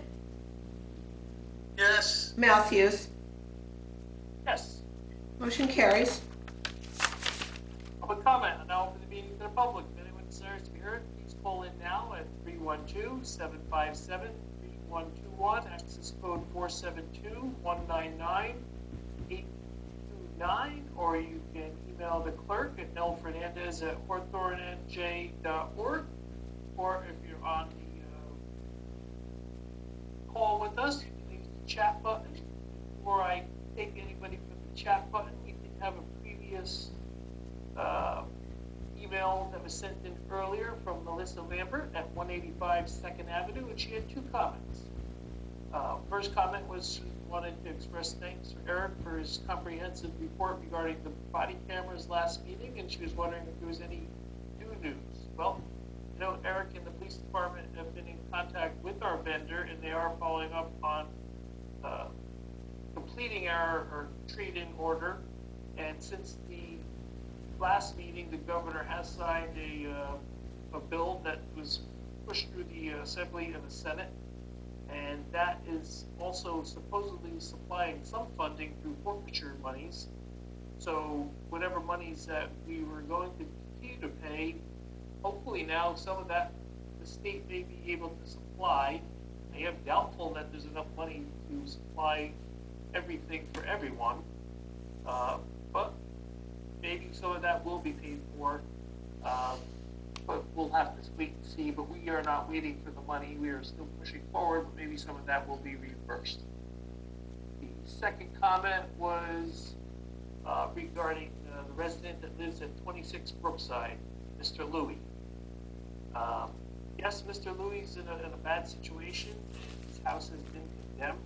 Yes. Matthews. Yes. Motion carries. Public comment. I'll now open the meeting to the public. If anyone desires to be heard, please call in now at 312-757-3121, access code 472-199-829, or you can email the clerk at lfernandez@hawthornenj.org, or if you're on the call with us, you can use the chat button. Before I take anybody from the chat button, we did have a previous email that was sent in earlier from Melissa Lambert at 185 2nd Avenue, and she had two comments. First comment was she wanted to express thanks for Eric for his comprehensive report regarding the body cameras last meeting, and she was wondering if there was any new news. Well, you know, Eric and the police department have been in contact with our vendor, and they are following up on completing our trade-in order. And since the last meeting, the governor has signed a bill that was pushed through the Assembly and the Senate, and that is also supposedly supplying some funding through forfeiture monies. So whatever monies that we were going to continue to pay, hopefully now some of that the state may be able to supply. I am doubtful that there's enough money to supply everything for everyone, but maybe some of that will be paid for. But we'll have to wait and see. But we are not waiting for the money. We are still pushing forward, but maybe some of that will be reimbursed. The second comment was regarding the resident that lives at 26 Brookside, Mr. Louie. Yes, Mr. Louie's in a bad situation. His house has been condemned.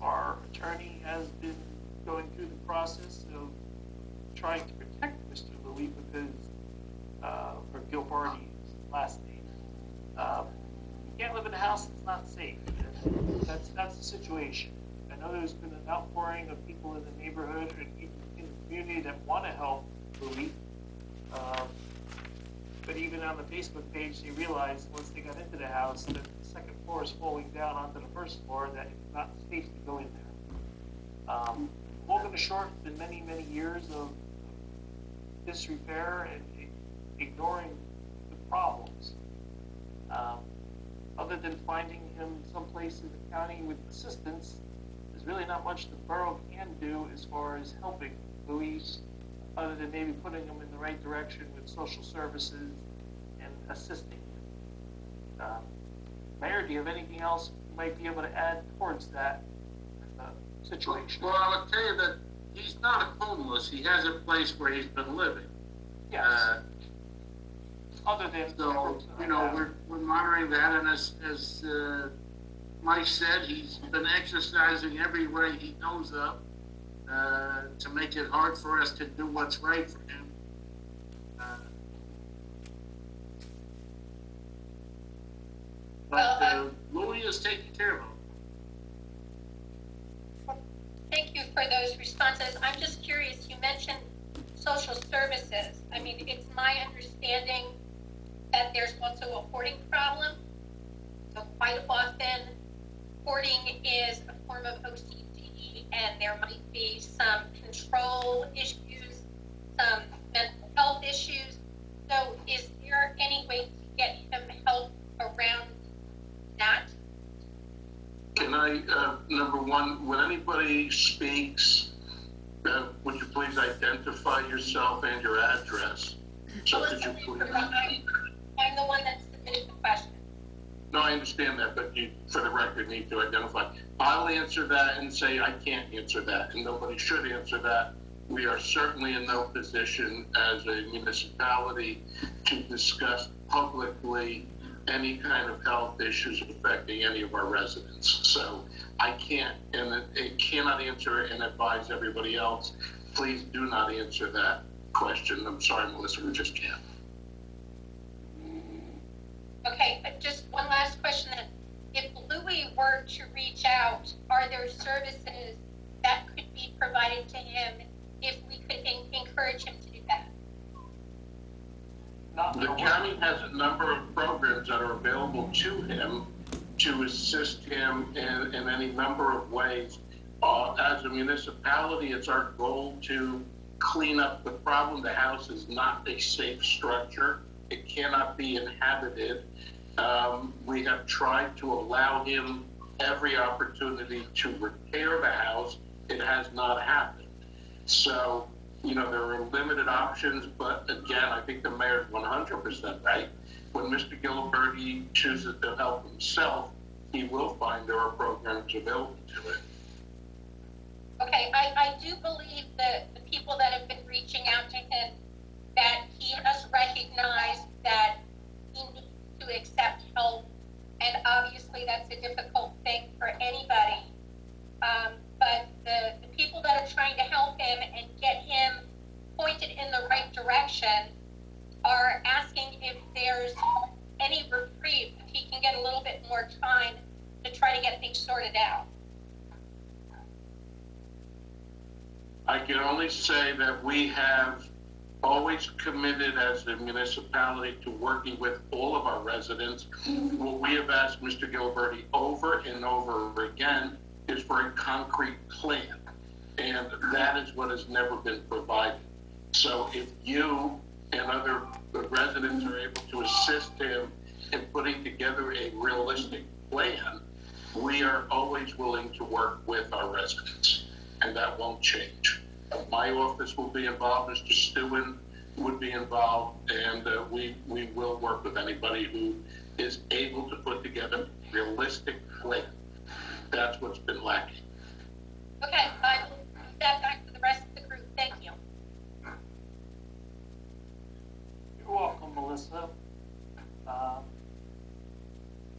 Our attorney has been going through the process of trying to protect Mr. Louie because, or Gilbarty's last name. You can't live in a house that's not safe. That's the situation. I know there's been an outpouring of people in the neighborhood and even in the community that want to help Louie. But even on the Facebook page, they realized once they got into the house that the second floor is falling down onto the first floor, that it's not safe to go in there. Long and the short, it's been many, many years of disrepair and ignoring the problems. Other than finding him someplace in the county with assistance, there's really not much the borough can do as far as helping Louise, other than maybe putting him in the right direction with social services and assisting him. Mayor, do you have anything else you might be able to add towards that situation? Well, I'll tell you that he's not homeless. He has a place where he's been living. Yes. Other than So, you know, we're monitoring that, and as Mike said, he's been exercising every way he knows of to make it hard for us to do what's right for him. Well, is taking care of them. Thank you for those responses. I'm just curious, you mentioned social services. I mean, it's my understanding that there's also a hoarding problem. So quite often, hoarding is a form of OCD, and there might be some control issues, some mental health issues. So is there any way to get him help around that? Can I, number one, when anybody speaks, would you please identify yourself and your address? So could you please? I'm the one that submitted the question. No, I understand that, but you, for the record, need to identify. I'll answer that and say I can't answer that, and nobody should answer that. We are certainly in no position as a municipality to discuss publicly any kind of health issues affecting any of our residents. So I can't, and it cannot answer it and advise everybody else. Please do not answer that question. I'm sorry, Melissa, we just can't. Okay, but just one last question then. If Louis were to reach out, are there services that could be provided to him if we could encourage him to do that? The county has a number of programs that are available to him to assist him in any number of ways. As a municipality, it's our goal to clean up the problem. The house is not a safe structure. It cannot be inhabited. We have tried to allow him every opportunity to repair the house. It has not happened. So, you know, there are limited options, but again, I think the mayor's 100% right. When Mr. Giliberti chooses to help himself, he will find there are programs available to it. Okay, I do believe that the people that have been reaching out to him, that he has recognized that he needs to accept help, and obviously that's a difficult thing for anybody. But the people that are trying to help him and get him pointed in the right direction are asking if there's any reprieve, if he can get a little bit more time to try to get things sorted out. I can only say that we have always committed as a municipality to working with all of our residents. What we have asked Mr. Giliberti over and over again is for a concrete plan, and that is what has never been provided. So if you and other residents are able to assist him in putting together a realistic plan, we are always willing to work with our residents, and that won't change. My office will be involved, Mr. Stewin would be involved, and we will work with anybody who is able to put together a realistic plan. That's what's been lacking. Okay, I will give that back to the rest of the group. Thank you. You're welcome, Melissa.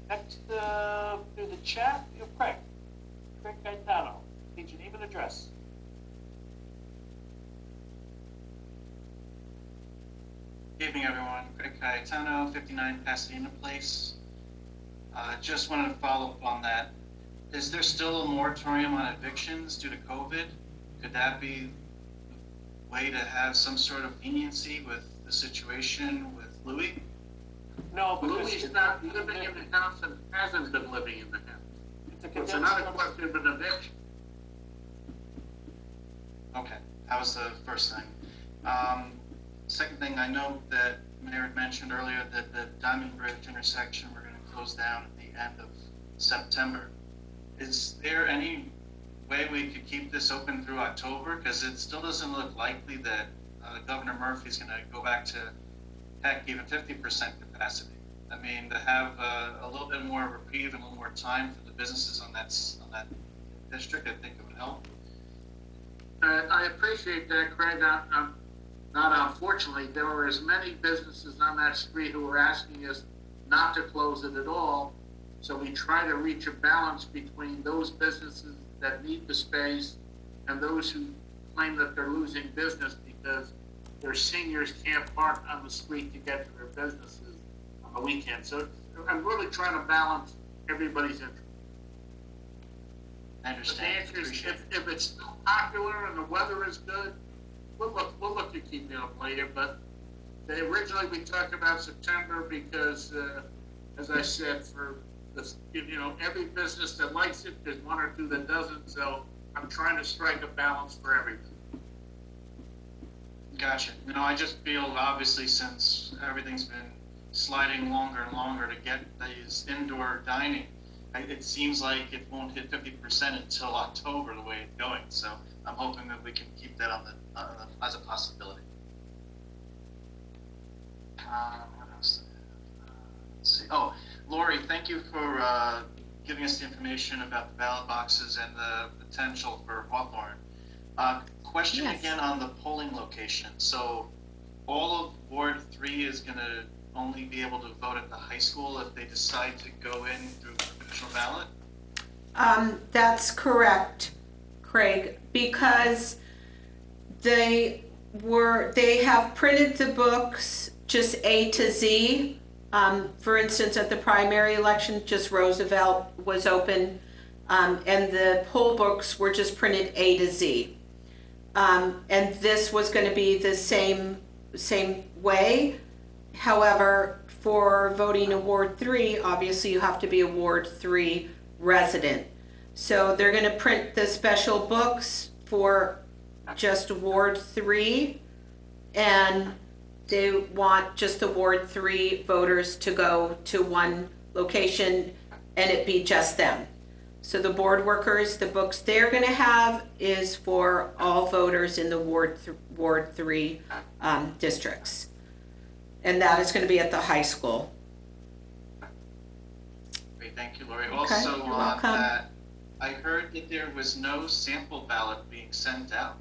Next, through the chat, you have Craig Gaetano. Need your name and address. Good evening, everyone. Craig Gaetano, 59 Pasadena Place. Just wanted to follow up on that. Is there still a moratorium on evictions due to COVID? Could that be a way to have some sort of leniency with the situation with Louis? No, because Louis is not living in the house and hasn't been living in the house. It's not a question of an eviction. Okay, that was the first thing. Second thing, I know that Mayor had mentioned earlier that the Diamond Bridge intersection we're going to close down at the end of September. Is there any way we could keep this open through October? Because it still doesn't look likely that Governor Murphy's going to go back to, heck, even 50% capacity. I mean, to have a little bit more reprieve and a little more time for the businesses on that district, I think it would help. I appreciate that, Craig. Not unfortunately, there were as many businesses on that street who were asking us not to close it at all. So we try to reach a balance between those businesses that need the space and those who claim that they're losing business because their seniors can't park on the street to get to their businesses on the weekend. So I'm really trying to balance everybody's interest. I But the understand. answer is, Appreciate it. if it's still popular and the weather is good, we'll look to keep it up later, but originally we talked about September because, as I said, for this, every business that likes it, there's one or two that doesn't, so I'm trying to strike a balance for everything. Gotcha. I just feel obviously since everything's been sliding longer and longer to get these indoor dining, it seems like it won't hit 50% until October the way it's going. So I'm hoping that we can keep that on as a possibility. What else? Let's see. Oh, Lori, thank you for giving us the information about the ballot boxes and the potential for Hawthorne. Question Yes. again on the polling location. So all of Ward 3 is going to only be able to vote at the high school if they decide to go in through provisional ballot? That's correct, Craig, because they have printed the books just A to Z. For instance, at the primary election, just Roosevelt was open, and the poll books were just printed A to Z. And this was going to be the same way. However, for voting in Ward 3, obviously you have to be a Ward 3 resident. So they're going to print the special books for just Ward 3, and they want just the Ward 3 voters to go to one location and it be just them. So the board workers, the books they're going to have is for all voters in the Ward 3 districts. And that is going to be at the high school. Great, thank you, Lori. Okay, Also, you're on welcome. that, I heard that there was no sample ballot being sent out.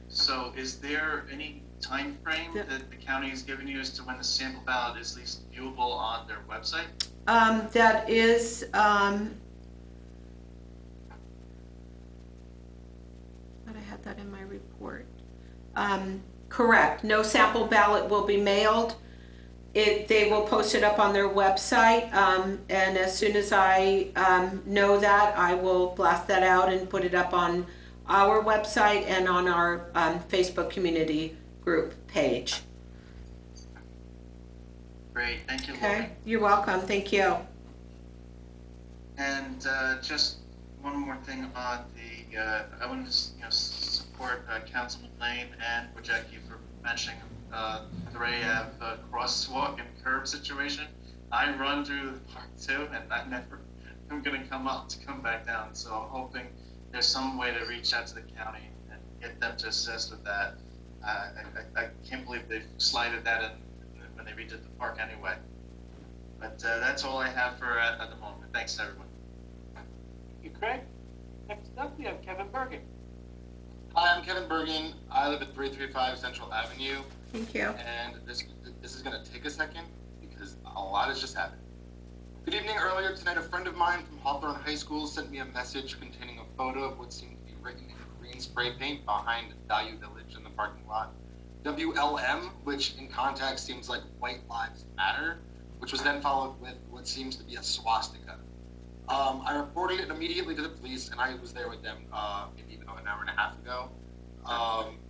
So is there any time frame that the county has given you as to when the sample ballot is at least viewable on their website? That is, but I had that in my report. Correct, no sample ballot will be mailed. They will post it up on their website, and as soon as I know that, I will blast that out and put it up on our website and on our Facebook community group page. Great, thank you, Lori. Okay, you're welcome, thank you. And just one more thing on the, I want to support Councilman Lane and Wojcicki for mentioning the Ray Ave crosswalk and curb situation. I run through the park too, and I'm going to come back down. So I'm hoping there's some way to reach out to the county and get them to assist with that. I can't believe they slided that in when they redid the park anyway. But that's all I have for at the moment. Thanks, everyone. Thank you, Craig. Next up, we have Kevin Bergen. Hi, I'm Kevin Bergen. I live at 335 Central Avenue. Thank you. And this is going to take a second because a lot has just happened. Good evening. Earlier tonight, a friend of mine from Hawthorne High School sent me a message containing a photo of what seemed to be written in green spray paint behind Value Village in the parking lot. WLM, which in context seems like White Lives Matter, which was then followed with what seems to be a swastika. I reported it immediately to the police, and I was there with them maybe an hour and a half ago.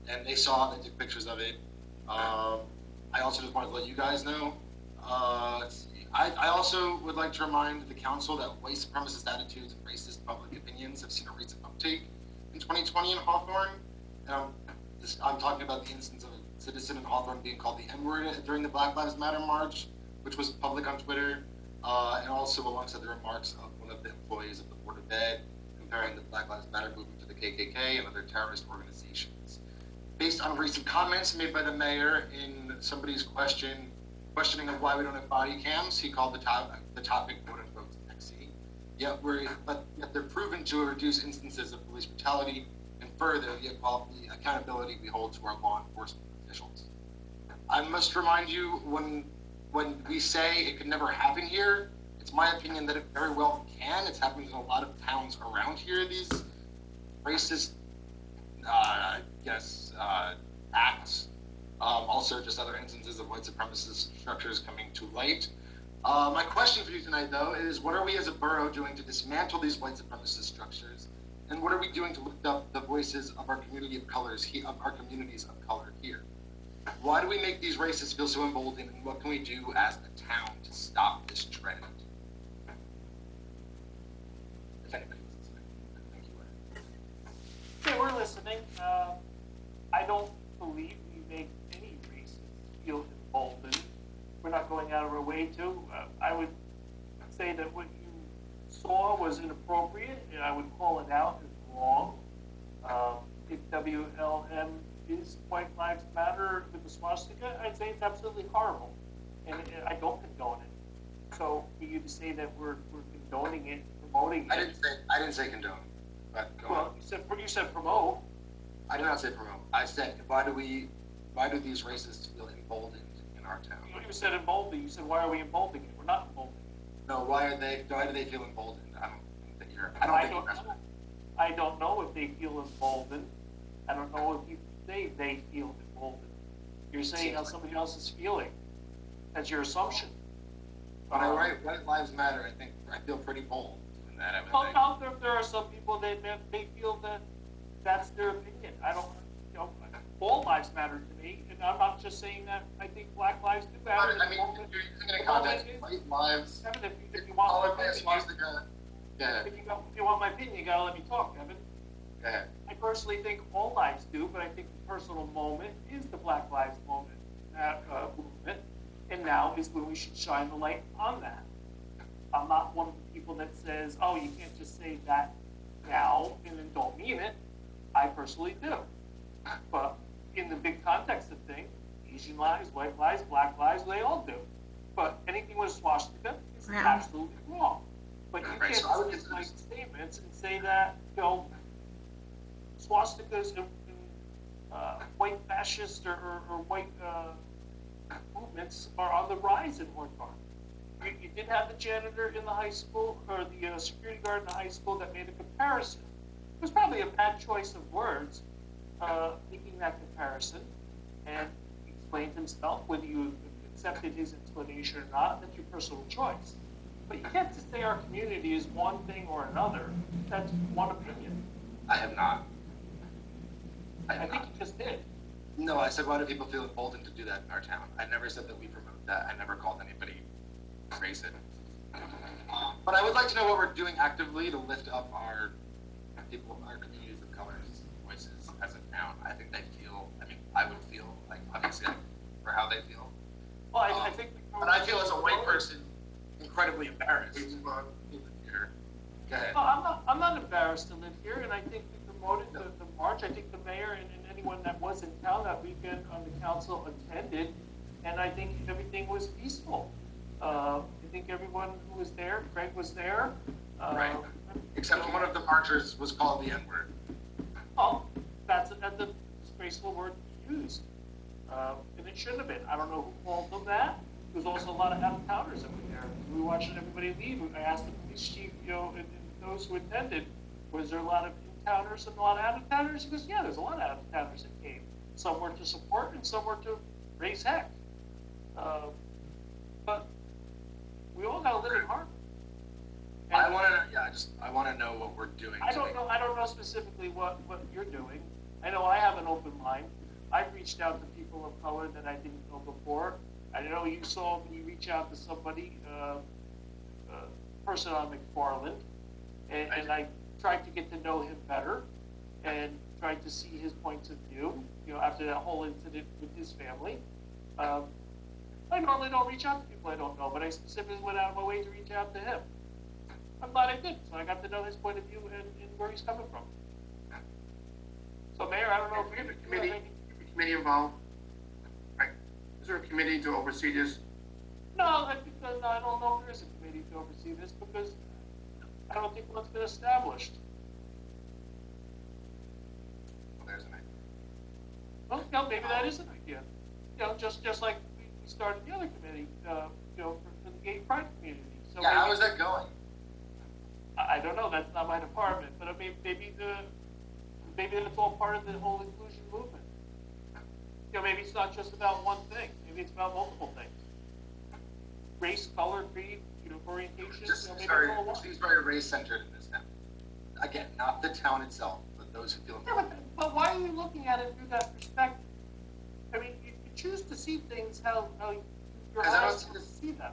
And they saw it, they took pictures of it. I also just wanted to let you guys know. I also would like to remind the council that white supremacist attitudes and racist public opinions have seen a recent uptake in 2020 in Hawthorne. And I'm talking about the instance of a citizen in Hawthorne being called the N-word during the Black Lives Matter march, which was public on Twitter, and also alongside the remarks of one of the employees of the Board of Ed, comparing the Black Lives Matter movement to the KKK and other terrorist organizations. Based on recent comments made by the mayor in somebody's questioning of why we don't have body cams, he called the topic quote unquote sexy. Yet they're proven to reduce instances of police brutality and further the accountability we hold to our law enforcement officials. I must remind you, when we say it could never happen here, it's my opinion that it very well can. It's happened in a lot of towns around here, these racist, acts. Also just other instances of white supremacist structures coming to light. My question for you tonight, though, is what are we as a borough doing to dismantle these white supremacist structures? And what are we doing to lift up the voices of our community of colors, of our communities of color here? Why do we make these races feel so emboldened, and what can we do as a town to stop this trend? If anybody was listening, thank you. Okay, we're listening. I don't believe we make any races feel emboldened. We're not going out of our way to. I would say that what you saw was inappropriate, and I would call it out as wrong. If WLM is White Lives Matter with the swastika, I'd say it's absolutely horrible, and I don't condone it. So for you to say that we're condoning it, promoting it. I didn't say condone, but go on. You said promote. I did not say promote. I said why do these racists feel emboldened in our town? You said emboldened. You said why are we emboldening it? We're not emboldening it. No, why do they feel emboldened? I don't know if they feel emboldened. I don't know if you say they feel emboldened. You're saying how somebody else is feeling. That's your assumption. When I write White Lives Matter, I feel pretty bold in that. There are some people that they feel that that's their opinion. I don't, all lives matter to me, and I'm not just saying that. I think Black lives do matter. I mean, you're using it in context. White lives. Kevin, if you want my opinion, if you want my opinion, you gotta let me talk, Kevin. Go ahead. I personally think all lives do, but I think the personal moment is the Black Lives movement, and now is when we should shine the light on that. I'm not one of the people that says, "Oh, you can't just say that now and then don't mean it." I personally do, but in the big context of things, Asian lives, white lives, black lives, they all do. But anything with a swastika is absolutely wrong. But you can't just make statements and say that, swastikas and white fascist or white movements are on the rise in Hawthorne. You did have the janitor in the high school, or the security guard in the high school that made a comparison. It was probably a bad choice of words, making that comparison, and he explained himself. Whether you accepted his explanation or not, that's your personal choice. But you can't just say our community is one thing or another. That's one opinion. I have not. I think you just did. No, I said why do people feel emboldened to do that in our town? I never said that we promote that. I never called anybody racist. But I would like to know what we're doing actively to lift up our people, our communities of color's voices as a town. I think I would feel like, obviously, for how they feel. Well, I think. But I feel as a white person incredibly embarrassed. Go ahead. No, I'm not embarrassed to live here, and I think we promoted the march. I think the mayor and anyone that was in town that weekend on the council attended, and I think everything was peaceful. I think everyone who was there, Craig was there. Right. Except one of the marchers was called the N-word. Oh, that's a disgraceful word to use. And it shouldn't have been. I don't know who called them that. There was also a lot of out-of-towners that were there. We were watching everybody leave. I asked the police chief, and those who attended, was there a lot of in-towners and a lot of out-of-towners? He goes, yeah, there's a lot of out-of-towners that came. Some were to support and some were to raise heck. But we all got to live in harmony. I want to know what we're doing. I don't know specifically what you're doing. I know I have an open line. I've reached out to people of color that I didn't know before. I know you saw me reach out to somebody, person on McFarland, and I tried to get to know him better and tried to see his points of view, after that whole incident with his family. I normally don't reach out to people I don't know, but I specifically went out of my way to reach out to him. I'm glad I did, so I got to know his point of view and where he's coming from. So, Mayor, I don't know if we have a committee involved. Right. Is there a committee to oversee this? No, I don't know if there is a committee to oversee this because I don't think one's been established. Well, there's an idea. Well, no, maybe that is an idea. Just like we started the other committee, for the gay pride community. So yeah, how is that going? I don't know. That's not my department, but I mean, maybe that's all part of the whole inclusion movement. Maybe it's not just about one thing. Maybe it's about multiple things. race, color, creed, orientation, Just maybe very, a little seems very race-centered in this town. Again, not the town itself, but those who feel. Yeah, but why are you looking at it through that perspective? I mean, you choose to see things how your eyes see them.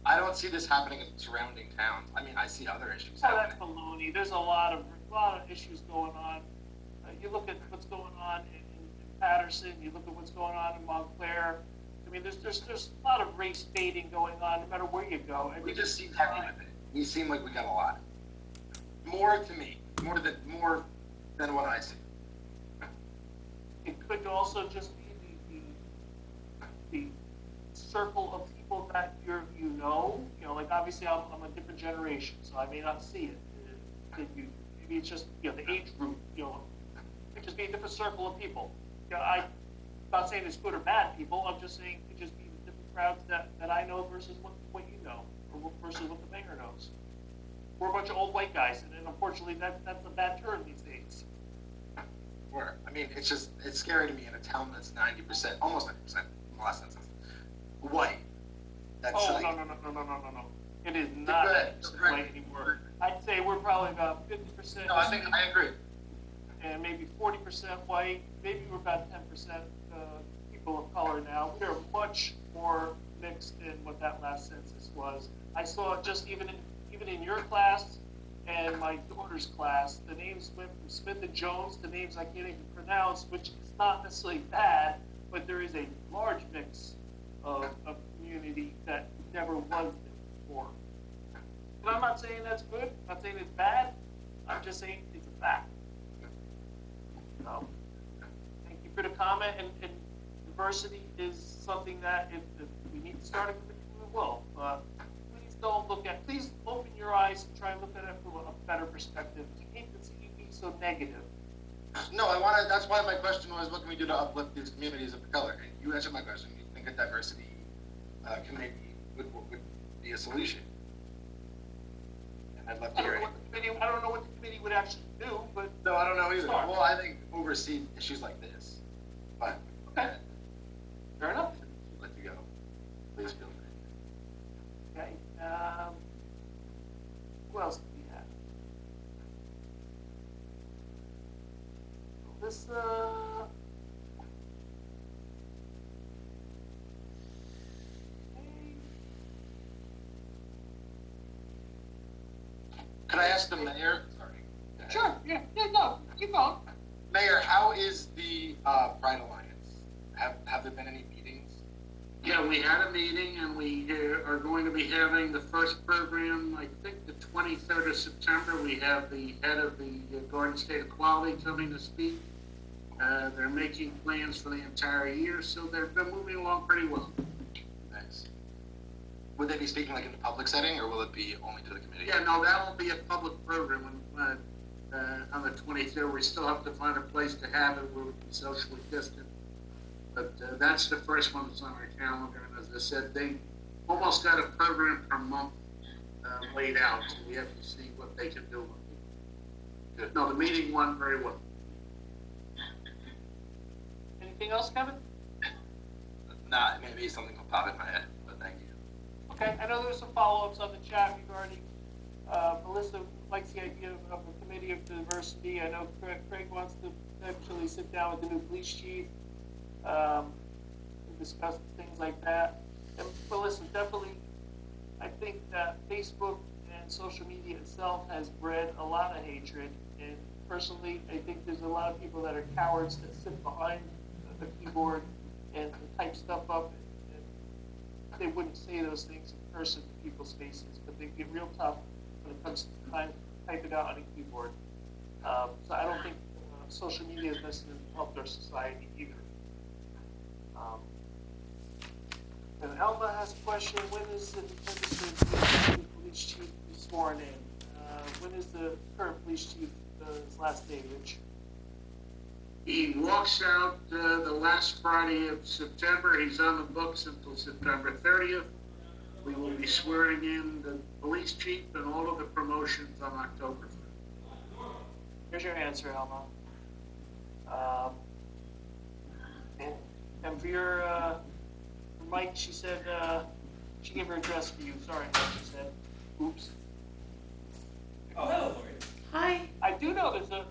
I don't see this happening in surrounding towns. I mean, I see other issues Oh, happening. that's baloney. There's a lot of issues going on. You look at what's going on in Patterson. You look at what's going on in Montclair. I mean, there's a lot of race baiting going on no matter where you go. We just seem heavy with it. We seem like we got a lot. More to me, more than what I see. It could also just be the circle of people that you know. Like obviously I'm a different generation, so I may not see it. Maybe it's just the age group. It could just be a different circle of people. I'm not saying it's good or bad people. I'm just saying it could just be the different crowds that I know versus what you know, or versus what the mayor knows. We're a bunch of old white guys, and unfortunately that's a bad term these days. I mean, it's scary to me in a town that's 90%, almost 90%, in the last census, white. That's No. It is not 90% white anymore. I'd say we're probably about 50%. No, I agree. And maybe 40% white. Maybe we're about 10% people of color now. We are much more mixed than what that last census was. I saw just even in your class and my daughter's class, the names went from Smith and Jones to names I can't even pronounce, which is not necessarily bad, but there is a large mix of community that never was there before. And I'm not saying that's good. I'm not saying it's bad. I'm just saying it's a fact. So, thank you for the comment. And diversity is something that if we need to start a committee, we will. Please open your eyes and try and look at it from a better perspective. You hate to see you be so negative. No, that's why my question was, what can we do to uplift these communities of color? And you answered my question. You think a diversity committee would be a solution? And I'd love to hear it. I don't know what the committee would actually do, but... No, I don't know either. Well, I think oversee issues like this. But... Okay. Fair enough. Let you go. Please feel free. Okay. Who else do we have? Alyssa. Could I ask the mayor? Sorry. Sure. Yeah. No. Keep going. Mayor, how is the Pride Alliance? Have there been any meetings? Yeah, we had a meeting, and we are going to be having the first program, I think the 23rd of September. We have the head of the Garden State Equality coming to speak. They're making plans for the entire year, so they're moving along pretty well. Nice. Would they be speaking like in the public setting, or will it be only to the committee? Yeah, no, that will be a public program on the 23rd. We still have to find a place to have it where we can socially distance. But that's the first one that's on our calendar. And as I said, they almost got a program per month laid out, so we have to see what they can do. Good. No, the meeting went very well. Anything else, Kevin? Nah, maybe something will pop in my head, but thank you. Okay, I know there were some follow-ups on the chat regarding Melissa likes the idea of a committee of diversity. I know Craig wants to actually sit down with the new police chief and discuss things like that. And Melissa, definitely, I think that Facebook and social media itself has bred a lot of hatred. And personally, I think there's a lot of people that are cowards that sit behind the keyboard and type stuff up. And they wouldn't say those things in person to people's faces, but they get real tough when it comes to trying to type it out on a keyboard. So I don't think social media has necessarily helped our society either. And Alma has a question: when is the police chief sworn in? When is the current police chief his last day, Rich? He walks out the last Friday of September. He's on the books until September 30th. We will be swearing in the police chief and all of the promotions on October 3rd. Here's your answer, Alma. And for your Mike, she said She gave her address for you, sorry, what she said. Oops. Oh, hello, Lori. Hi. I do know there's a,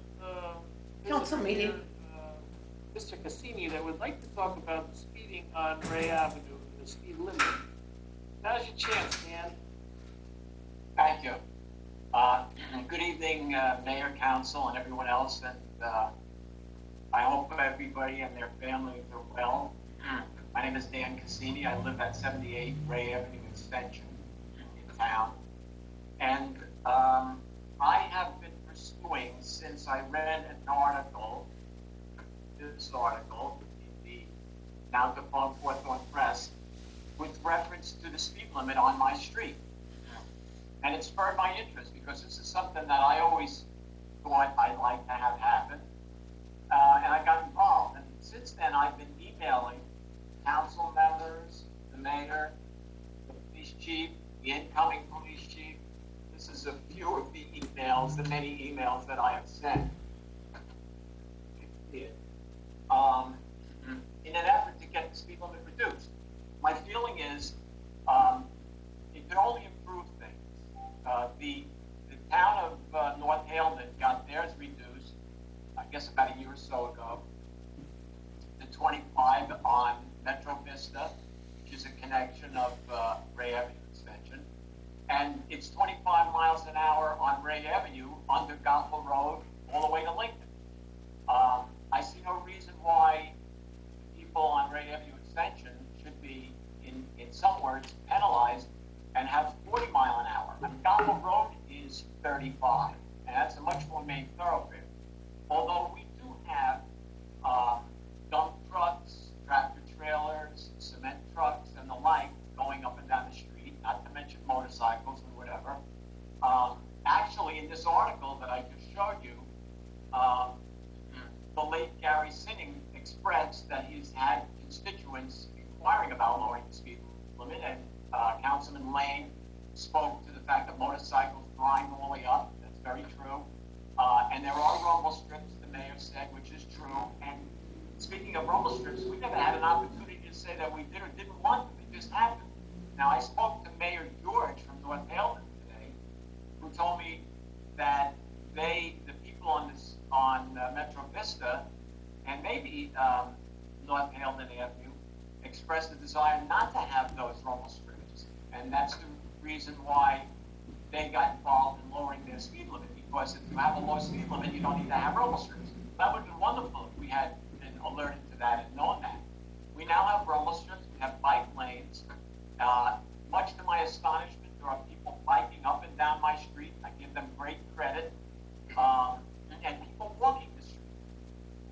Council visitor meeting. here, Mr. Cassini that would like to talk about the speeding on Ray Avenue, the speed limit. Now's your chance, man. Thank you. Good evening, Mayor, Council, and everyone else, and I hope everybody and their families are well. My name is Dan Cassini. I live at 78 Ray Avenue Extension in town. And I have been pursuing, since I read an article, this article, in the now defunct Hawthorne Press, with reference to the speed limit on my street. And it spurred my interest because this is something that I always thought I'd like to have happen. And I got involved. And since then, I've been emailing council members, the mayor, the police chief, the incoming police chief. This is a few of the emails, the many emails that I have sent. In an effort to get the speed limit reduced. My feeling is it can only improve things. The town of North Haledon got theirs reduced, I guess about a year or so ago, to 25 on Metro Vista, which is a connection of Ray Avenue Extension. And it's 25 miles an hour on Ray Avenue under Gothel Road all the way to Lincoln. I see no reason why people on Ray Avenue Extension should be, in some words, penalized and have 40 mile an hour. I mean, Gothel Road is 35, and that's a much more main thoroughfare. Although we do have dump trucks, tractor trailers, cement trucks, and the like going up and down the street, not to mention motorcycles and whatever. Actually, in this article that I just showed you, the late Gary Sinning expressed that he's had constituents inquiring about lowering the speed limit, and Councilman Lane spoke to the fact that motorcycles grind all the way up. That's very true. And there are rumble strips, the mayor said, which is true. And speaking of rumble strips, we never had an opportunity to say that we did or didn't want them. It just happened. Now, I spoke to Mayor George from North Haledon today, who told me that the people on Metro Vista, and maybe North Haledon Avenue, expressed a desire not to have those rumble strips. And that's the reason why they got involved in lowering their speed limit, because if you have a low speed limit, you don't need to have rumble strips. That would have been wonderful if we had been alerted to that and known that. We now have rumble strips, we have bike lanes. Much to my astonishment, there are people biking up and down my street. I give them great credit. And people walking the street.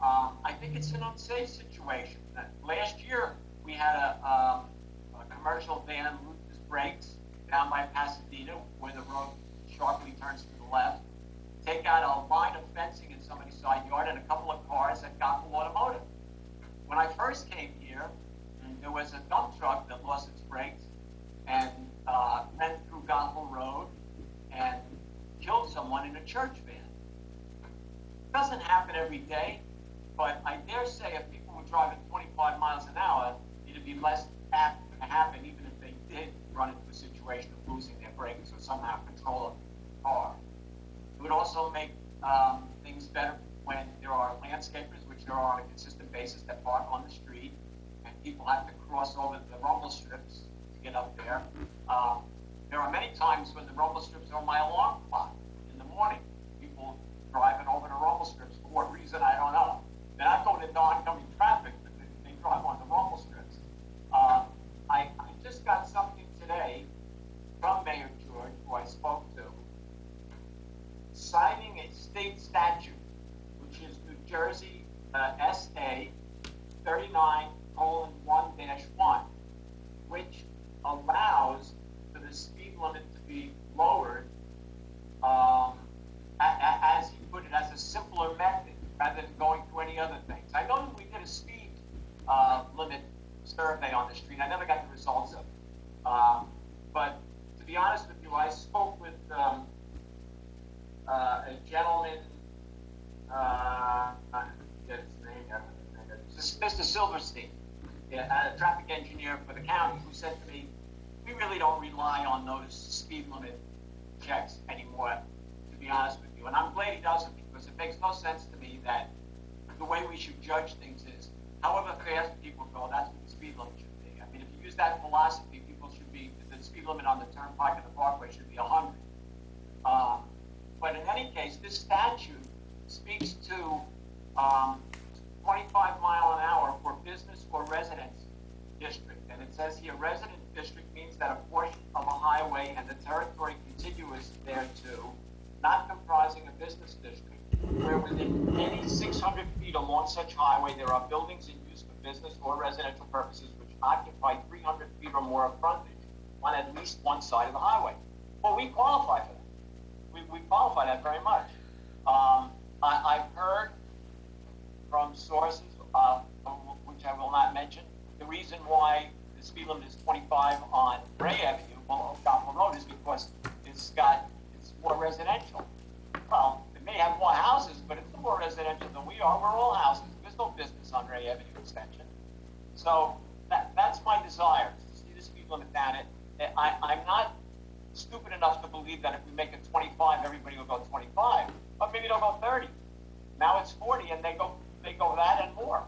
I think it's an unsafe situation. Last year, we had a commercial van lose its brakes down by Pasadena, where the road sharply turns to the left, take out a line of fencing in somebody's side yard and a couple of cars that got the automotive. When I first came here, there was a dump truck that lost its brakes and went through Gothel Road and killed someone in a church van. It doesn't happen every day, but I dare say if people were driving 25 miles an hour, it'd be less apt to happen, even if they did run into a situation of losing their brakes or somehow control of the car. It would also make things better when there are landscapers, which there are on a consistent basis, that park on the street, and people have to cross over the rumble strips to get up there. There are many times when the rumble strips are on my alarm clock in the morning. People driving over the rumble strips for what reason, I don't know. They're not going into oncoming traffic, but they drive on the rumble strips. I just got something today from Mayor George, who I spoke to, citing a state statute, which is New Jersey SA 39:1-1, which allows for the speed limit to be lowered, as he put it, as a simpler method rather than going through any other things. I know that we did a speed limit survey on the street. I never got the results of it. But to be honest with you, I spoke with a gentleman, I forget his name, Mr. Silverstein, a traffic engineer for the county, who said to me, we really don't rely on those speed limit checks anymore, to be honest with you. And I'm glad he doesn't, because it makes no sense to me that the way we should judge things is however fast people go, that's what the speed limit should be. I mean, if you use that philosophy, people should be, the speed limit on the turnpike and the parkway should be 100. But in any case, this statute speaks to 25 mile an hour for business or residence district. And it says here, resident district means that a portion of a highway and the territory contiguous thereto, not comprising a business district, where within any 600 feet along such highway there are buildings in use for business or residential purposes which occupy 300 feet or more of frontage on at least one side of the highway. Well, we qualify for that. We qualify that very much. I've heard from sources, which I will not mention, the reason why the speed limit is 25 on Ray Avenue, Gospel Road, is because it's more residential. Well, it may have more houses, but it's more residential than we are. We're all houses. There's no business on Ray Avenue extension. So that's my desire, to see the speed limit down it. I'm not stupid enough to believe that if we make it 25, everybody will go 25, but maybe they'll go 30. Now it's 40, and they go that and more.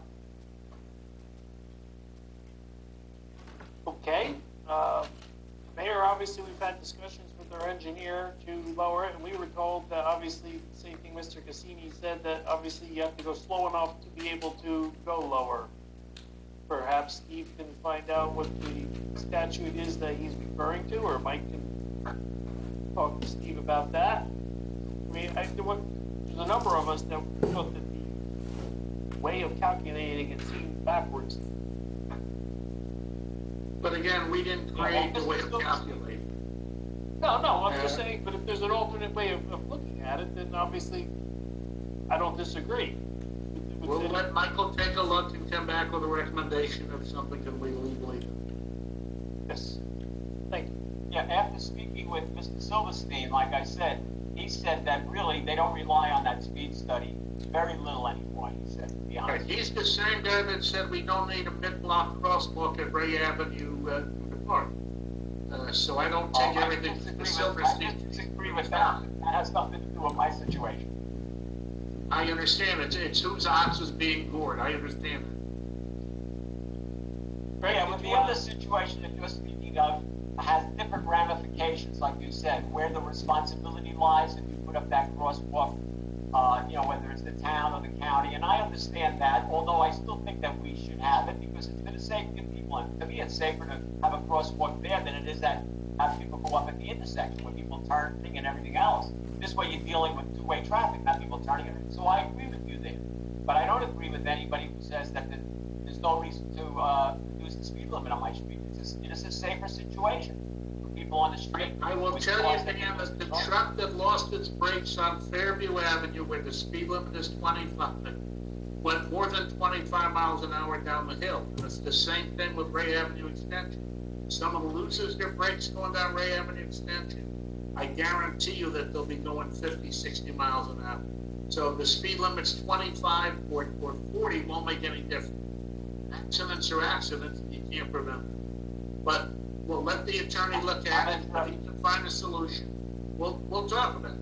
Okay. Mayor, obviously we've had discussions with our engineer to lower it, and we were told that obviously the same thing Mr. Cassini said, that obviously you have to go slow enough to be able to go lower. Perhaps Steve can find out what the statute is that he's referring to, or Mike can talk to Steve about that. I mean, there's a number of us that looked at the way of calculating it seemed backwards. But again, we didn't create the way of calculating. No, I'm just saying, but if there's an alternate way of looking at it, then obviously I don't disagree. We'll let Michael take a look and come back with a recommendation of something that we legally do. Yes. Thank you. Yeah, after speaking with Mr. Silverstein, like I said, he said that really they don't rely on that speed study very little anymore, he said, to be honest. Right. He's the same guy that said we don't need a mid-block crosswalk at Ray Avenue through the park. So I don't take everything to the Silverstein. I disagree with that. That has nothing to do with my situation. I understand it's whose ox is being gored. I understand that. Yeah, but the other situation that you're speaking of has different ramifications, like you said, where the responsibility lies if you put up that crosswalk, whether it's the town or the county. And I understand that, although I still think that we should have it because it's for the safety of people. And to me, it's safer to have a crosswalk there than it is that have people go up at the intersection where people turning and everything else. This way you're dealing with two-way traffic, not people turning it. So I agree with you there. But I don't agree with anybody who says that there's no reason to reduce the speed limit on my street. It is a safer situation for people on the street. I will tell you, Dan, that the truck that lost its brakes on Fairview Avenue, where the speed limit is 25, went more than 25 miles an hour down the hill. And it's the same thing with Ray Avenue Extension. Someone loses their brakes going down Ray Avenue Extension, I guarantee you that they'll be going 50, 60 miles an hour. So the speed limit's 25 or 40 won't make any difference. Accidents are accidents, you can't prevent them. But we'll let the attorney look at it. If he can find a solution, we'll talk about it.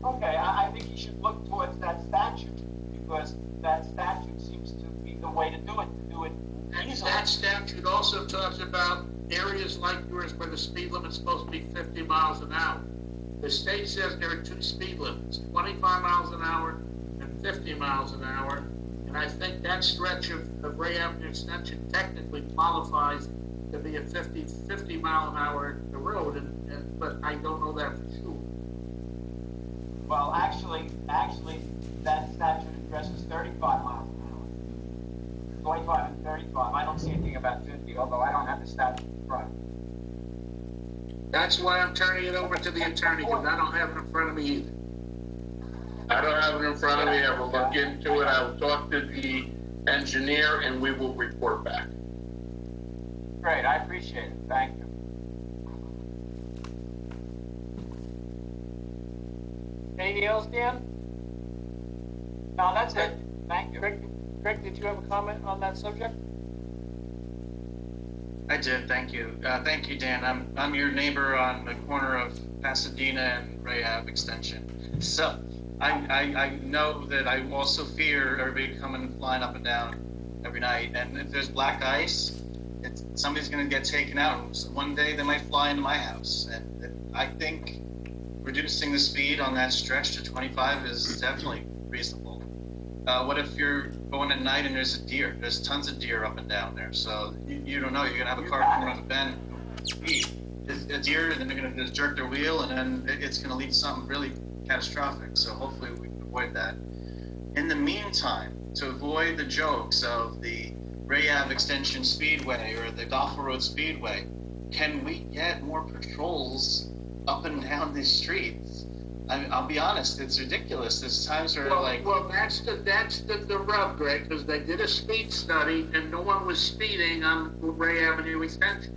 Okay, I think you should look towards that statute because that statute seems to be the way to do it easily. That statute also talks about areas like yours where the speed limit's supposed to be 50 miles an hour. The state says there are two speed limits, 25 miles an hour and 50 miles an hour. And I think that stretch of Ray Avenue Extension technically qualifies to be a 50 mile an hour road, but I don't know that for sure. Well, actually, that statute addresses 35 miles an hour. 25 and 35. I don't see anything about 50, although I don't have the statute in front. That's why I'm turning it over to the attorney, because I don't have it in front of me either. I don't have it in front of me. I will look into it. I will talk to the engineer and we will report back. Great, I appreciate it. Thank you. Anything else, Dan? No, that's it. Thank you. Greg, did you have a comment on that subject? I did, thank you. Thank you, Dan. I'm your neighbor on the corner of Pasadena and Ray Ave Extension. So I know that I also fear everybody coming flying up and down every night. And if there's black ice, somebody's going to get taken out. So one day they might fly into my house. And I think reducing the speed on that stretch to 25 is definitely reasonable. What if you're going at night and there's a deer? There's tons of deer up and down there. So you don't know. You're going to have a car coming around the bend. A deer, and then they're going to jerk their wheel, and then it's going to lead to something really catastrophic. So hopefully we can avoid that. In the meantime, to avoid the jokes of the Ray Ave Extension Speedway or the Golf Road Speedway, can we get more patrols up and down these streets? I'll be honest, it's ridiculous. There's times where well, that's the rub, Greg, because they did a speed study and no one was speeding on Ray Avenue Extension.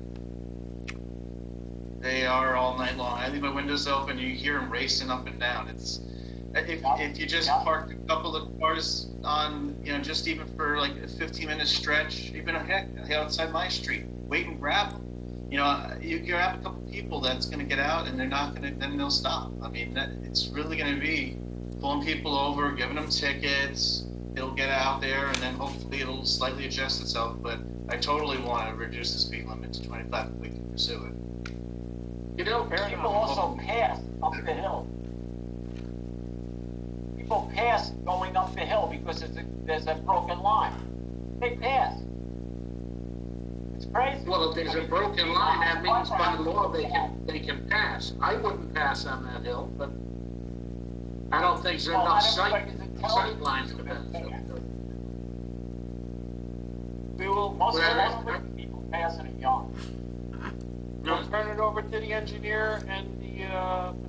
They are all night long. I leave my windows open, you hear them racing up and down. It's if you just parked a couple of cars on, just even for like a 15-minute stretch, even outside my street, wait and grab them. You have a couple people that's going to get out and they're not going to, then they'll stop. I mean, it's really going to be pulling people over, giving them tickets. It'll get out there and then hopefully it'll slightly adjust itself. But I totally want to reduce the speed limit to 25 if we can pursue it. People also pass up the hill. People pass going up the hill because there's a broken line. They pass. It's crazy. Well, if there's a broken line, that means by law they can pass. I wouldn't pass on that hill, but I don't think there's enough sight lines for that. Most of people passing it young. We'll turn it over to the engineer and the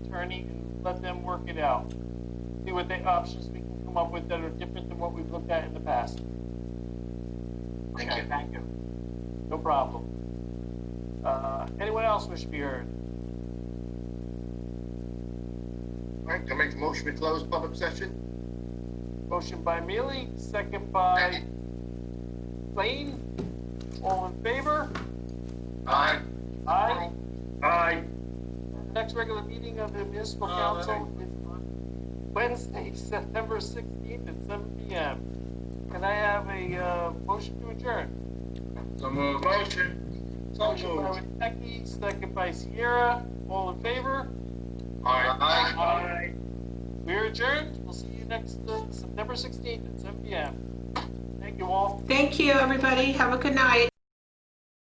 attorney and let them work it out. See what the options we can come up with that are different than what we've looked at in the past. Thank you. No problem. Anyone else wish to be heard? All right, can I make a motion to close public session? Motion by Mealy, second by Lane. All in favor? Aye. Aye. Aye. Next regular meeting of the municipal council is on Wednesday, September 16th at 7 p.m. Can I have a motion to adjourn? So moved. Motion. Motion by Whitney, second by Sierra. All in favor? Aye. Aye. We're adjourned. We'll see you next September 16th at 7 p.m. Thank you all. Thank you, everybody. Have a good night.